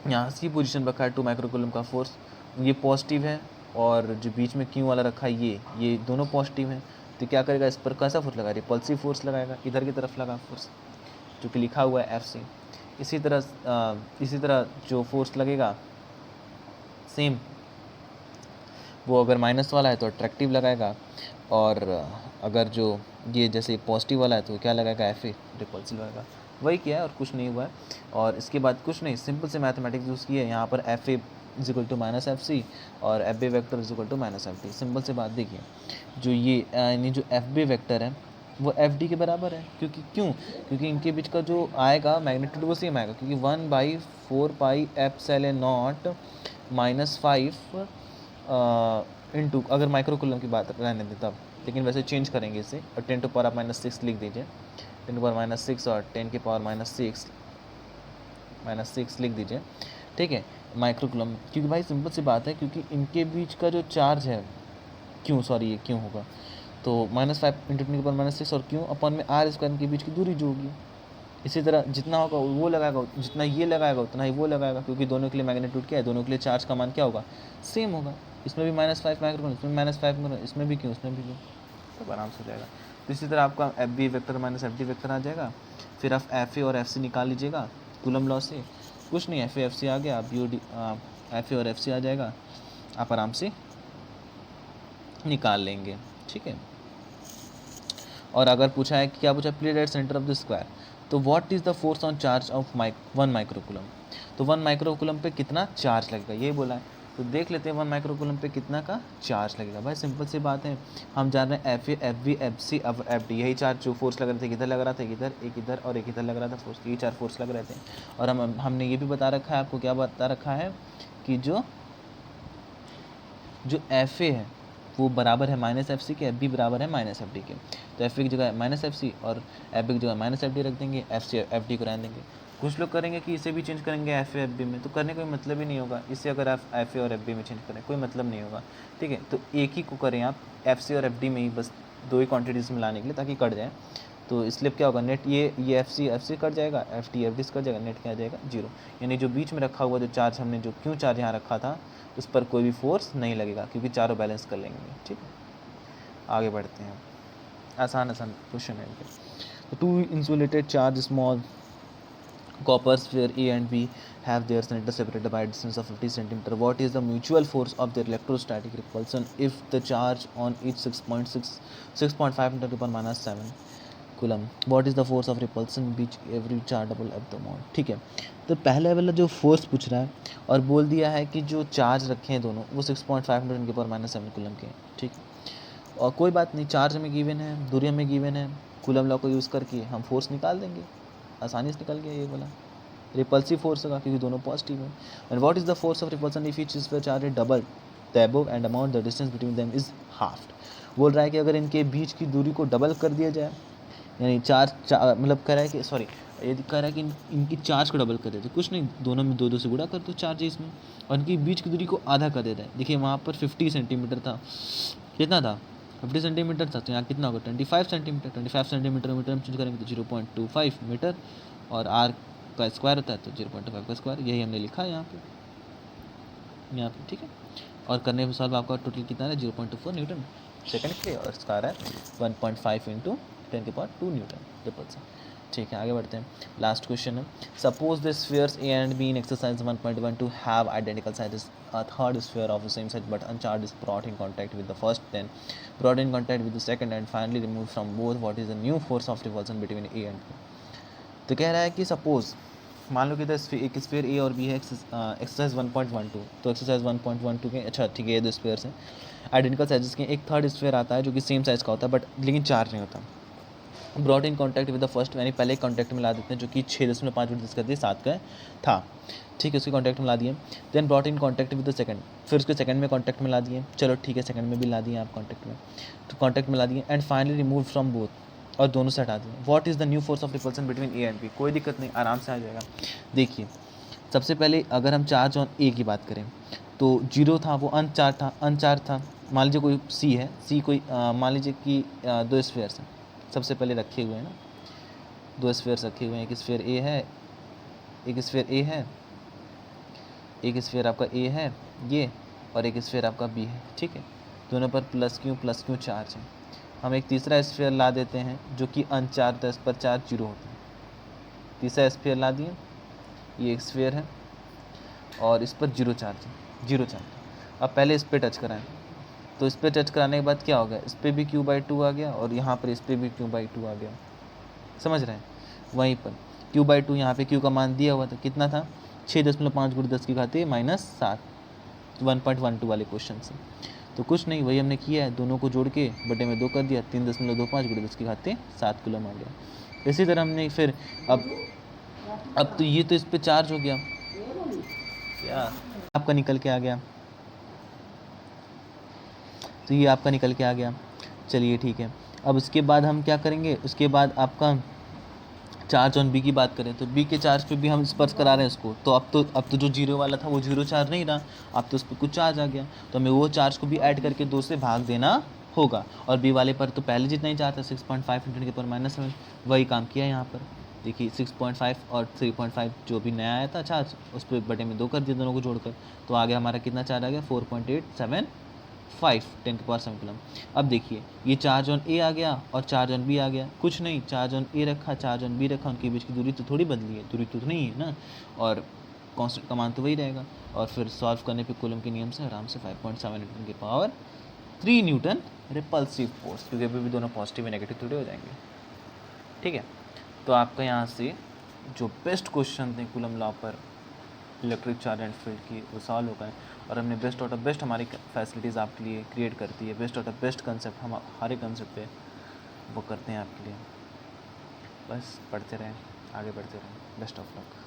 यहाँ सी पोजीशन पर का है 2 माइक्रोकूलम का फोर्स, ये पॉजिटिव है, और जो बीच में क्यू वाला रखा है ये दोनों पॉजिटिव हैं, तो क्या करेगा, इस पर कैसा फोर्स लगाएगा, रिपल्सिव फोर्स लगाएगा, इधर की तरफ लगा फोर्स जो कि लिखा हुआ है एफ सी। इसी तरह जो फोर्स लगेगा सेम, वो अगर माइनस वाला है तो अट्रैक्टिव लगाएगा, और अगर जो ये जैसे पॉजिटिव वाला है तो क्या लगाएगा, एफ ए रिपल्सिव लगाएगा। वही किया है और कुछ नहीं हुआ है। और इसके बाद कुछ नहीं, सिंपल से मैथमेटिक्स यूज़ की है यहाँ पर, f a is equal to minus f c और f b vector is equal to minus f d. Simple से बात देखिए, जो ये यानी जो एफ बी वैक्टर है वो एफ डी के बराबर है, क्योंकि इनके बीच का जो आएगा मैग्नीट्यूड वो सेम आएगा, क्योंकि 1/4 एप्सिलॉन नॉट -5 इंटू, अगर माइक्रो कूलम की बात रहने दें तब, लेकिन वैसे चेंज करेंगे इसे, और 10⁻⁻6 लिख दीजिए, 10⁻⁻6 और 10⁻⁻6 लिख दीजिए, ठीक है, माइक्रो कूलम। क्योंकि भाई सिंपल सी बात है, क्योंकि इनके बीच का जो चार्ज है ये क्यों होगा, तो -5 इंटू 10⁻⁻6 और क्यों अपन में आर स्क्वायर, इनके बीच की दूरी जो होगी। इसी तरह जितना होगा वो लगाएगा, जितना ये लगाएगा उतना ही वो लगाएगा, क्योंकि दोनों के लिए मैग्नीट्यूड क्या है, दोनों के लिए चार्ज का मान क्या होगा, सेम होगा। इसमें भी -5 माइक्रोन, इसमें -5 माइक्रोन, इसमें भी क्यों, इसमें भी क्यों, तब आराम से हो जाएगा। तो इसी तरह आपका f b vector minus f d vector आ जाएगा। फिर आप एफ ए और एफ सी निकाल लीजिएगा कूलम लॉ से, कुछ नहीं, एफ ए एफ सी आ गया, अब यू डी एफ ए और एफ सी आ जाएगा, आप आराम से निकाल लेंगे, ठीक है। और अगर पूछा है कि क्या पूछा, placed at centre of the square, तो what is the force on charge of 1 microcoulomb, तो 1 माइक्रोकूलम पे कितना चार्ज लगेगा ये बोला है। तो देख लेते हैं 1 माइक्रोकूलम पे कितना का चार्ज लगेगा। भाई सिंपल सी बात है, हम जान रहे हैं F A F B F C अब एफ डी, यही चार जो फोर्स लग रहे थे, किधर लग रहा था, एक इधर और एक इधर लग रहा था फोर्स, ये 4 फोर्स लग रहे थे। और हमने ये भी बता रखा है आपको, क्या बता रखा है कि जो एफ ए है वो बराबर है माइनस एफ सी के, एफ बी बराबर है माइनस एफ डी के। तो एफ ए की जगह माइनस एफ सी और एफ बी की जगह माइनस एफ डी रख देंगे, एफ सी एफ डी को रहने देंगे। कुछ लोग करेंगे कि इसे भी चेंज करेंगे एफ ए एफ बी में, तो करने का कोई मतलब ही नहीं होगा। इसे अगर आप एफ ए और एफ बी में चेंज करें कोई मतलब नहीं होगा, ठीक है। तो एक ही को करें आप एफ सी और एफ डी में ही, बस दो ही क्वान्टिटीज़ में लाने के लिए, ताकि कट जाए। तो इसलिए क्या होगा, नेट ये एफ सी कट जाएगा, एफ डी कट जाएगा, नेट क्या आ जाएगा, 0। यानी जो बीच में रखा हुआ जो चार्ज हमने जो क्यों चार्ज यहाँ रखा था उस पर कोई भी फोर्स नहीं लगेगा, क्योंकि चारों बैलेंस कर लेंगे, ठीक है। आगे बढ़ते हैं, आसान क्वेश्चन है इनके। तो 2 insulated charge small copper sphere A and B have their center separated by a distance of 50 centimeter. What is the mutual force of their electrostatic repulsion if the charge on each 6.5 meter upon -7 coulomb? What is the force of repulsion which every charge double at the amount? ठीक है, तो पहले वाला जो force पूछ रहा है और बोल दिया है कि जो चार्ज रखे हैं दोनों वो 6.5 मीटर के पर -7 कूलम के, ठीक है। और कोई बात नहीं, चार्ज हमें गिवन है, दूरी हमें गिवन है, कूलम लॉ को यूज़ करके हम फोर्स निकाल देंगे, आसानी से निकल गया ये वाला। रिपल्सिव फोर्स होगा क्योंकि दोनों पॉजिटिव है। And what is the force of repulsion if each is charge is double the above and amount the distance between them is half. बोल रहा है कि अगर इनके बीच की दूरी को डबल कर दिया जाए, यानी मतलब कह रहा है कि यदि कह रहा है कि इनकी चार्ज को डबल कर देते, कुछ नहीं, दोनों में 2 से गुणा कर दो चार्ज है इसमें, और इनकी बीच की दूरी को आधा कर देता है। देखिए वहाँ पर 50 सेंटीमीटर था, कितना था, 50 सेंटीमीटर था, तो यहाँ कितना होगा 25 सेंटीमीटर। 25 सेंटीमीटर मीटर में चेंज करेंगे तो 0.25 मीटर, और आर का स्क्वायर होता है तो 0.5 का स्क्वायर, यही हमने लिखा है यहाँ पे, ठीक है। और करने के सॉल्व आपका टोटल कितना है 0.24 न्यूटन सेकंड के लिए, और इसका आ रहा है 1.5 इंटू 10⁻² न्यूटन रिपल्सन, ठीक है। आगे बढ़ते हैं, लास्ट क्वेश्चन है, suppose the spheres A and be in exercise 1.12 have identical sizes, a third sphere of the same size but uncharged is brought in contact with the first, then brought in contact with the second and finally removed from both. What is the new force of repulsion between A and B? तो कह रहा है कि suppose मान लो कि एक sphere ए और B है, एक्सरसाइज 1.12, तो एक्सरसाइज 1.12 के, अच्छा ठीक है, ये 2 स्फीयर्स हैं आइडेंटिकल साइजेस के, एक थर्ड स्फीयर आता है जो कि सेम साइज़ का होता है बट लेकिन चार्ज नहीं होता। Brought in contact with the first, यानी पहले कॉन्टैक्ट में ला देते हैं, जो कि 6.5 मीटर कर दिए 7 का था, ठीक है, उसके कॉन्टैक्ट में ला दिए। Then brought in contact with the second, फिर उसके सेकंड में कॉन्टैक्ट में ला दिए, चलो ठीक है, सेकंड में भी ला दिए आप कॉन्टैक्ट में, तो कॉन्टैक्ट में ला दिए, and finally remove from both, और दोनों से हटा दिए। What is the new force of repulsion between A and B? कोई दिक्कत नहीं, आराम से आ जाएगा। देखिए सबसे पहले अगर हम चार्ज ऑन ए की बात करें तो 0 था, वो अनचार्ज था। मान लीजिए कोई सी है, सी कोई मान लीजिए कि 2 स्फीयर्स हैं सबसे पहले रखे हुए हैं ना, 2 स्फीयर्स रखे हुए हैं, एक स्फीयर ए है, एक स्फीयर ए है, एक स्फीयर आपका ए है ये, और एक स्फीयर आपका बी है, ठीक है। दोनों पर प्लस क्यू चार्ज है। हम एक तीसरा स्फीयर ला देते हैं जो कि अनचार्ज है, इस पर चार्ज 0 होता है। तीसरा स्फीयर ला दिए, ये एक स्फीयर है और इस पर 0 चार्ज है, 0 चार्ज। अब पहले इस पर टच कराएं, तो इस पर टच कराने के बाद क्या हो गया, इस पर भी q/2 आ गया और यहाँ पर इस पर भी q/2 आ गया। समझ रहे हैं? वहीं पर q/2, यहाँ पे q का मान दिया हुआ था, कितना था 6.5 × 10⁻⁷, 1.12 वाले क्वेश्चन से। तो कुछ नहीं, वही हमने किया है, दोनों को जोड़ के बटे में 2 कर दिया, 3.25 × 10⁻7 कूलम आ गया। इसी तरह हमने फिर अब तो ये तो इस पे चार्ज हो गया, क्या आपका निकल के आ गया, तो ये आपका निकल के आ गया। चलिए ठीक है, अब उसके बाद हम क्या करेंगे, उसके बाद आपका चार्ज ऑन बी की बात करें तो बी के चार्ज पे भी हम स्पर्श करा रहे हैं उसको, तो अब तो जो 0 वाला था वो 0 चार्ज नहीं रहा, अब तो उस पर कुछ चार्ज आ गया, तो हमें वो चार्ज को भी ऐड करके 2 से भाग देना होगा। और बी वाले पर तो पहले जितना ही चार्ज था 6.5 × 10⁻⁷, वही काम किया यहाँ पर। देखिए 6.5 और 3.5 जो भी नया आया था चार्ज, उस पर बटे में 2 कर दिया दोनों को जोड़कर, तो आगे हमारा कितना चार्ज आ गया 4.875 10⁻7 कूलम। अब देखिए ये चार्ज ऑन ए आ गया और चार्ज ऑन बी आ गया, कुछ नहीं, चार्ज ऑन ए रखा, चार्ज ऑन बी रखा, उनके बीच की दूरी तो थोड़ी बदली है, दूरी तो नहीं है ना, और कांस्टेंट का मान तो वही रहेगा। और फिर सॉल्व करने पे कूलम के नियम से आराम से 5.7 न्यूटन रिपल्सिव फोर्स, क्योंकि अभी भी दोनों पॉजिटिव और नेगेटिव थोड़े हो जाएंगे, ठीक है। तो आपका यहाँ से जो बेस्ट क्वेश्चन थे कूलम लॉ पर इलेक्ट्रिक चार्ज एंड फील्ड की, वो सॉल्व हो गए, और हमने बेस्ट आउट ऑफ बेस्ट हमारी फैसिलिटीज़ आपके लिए क्रिएट करती है, best out of best concept हम हर एक कंसेप्ट पे वो करते हैं आपके लिए। बस पढ़ते रहें, आगे बढ़ते रहें, बेस्ट ऑफ लक।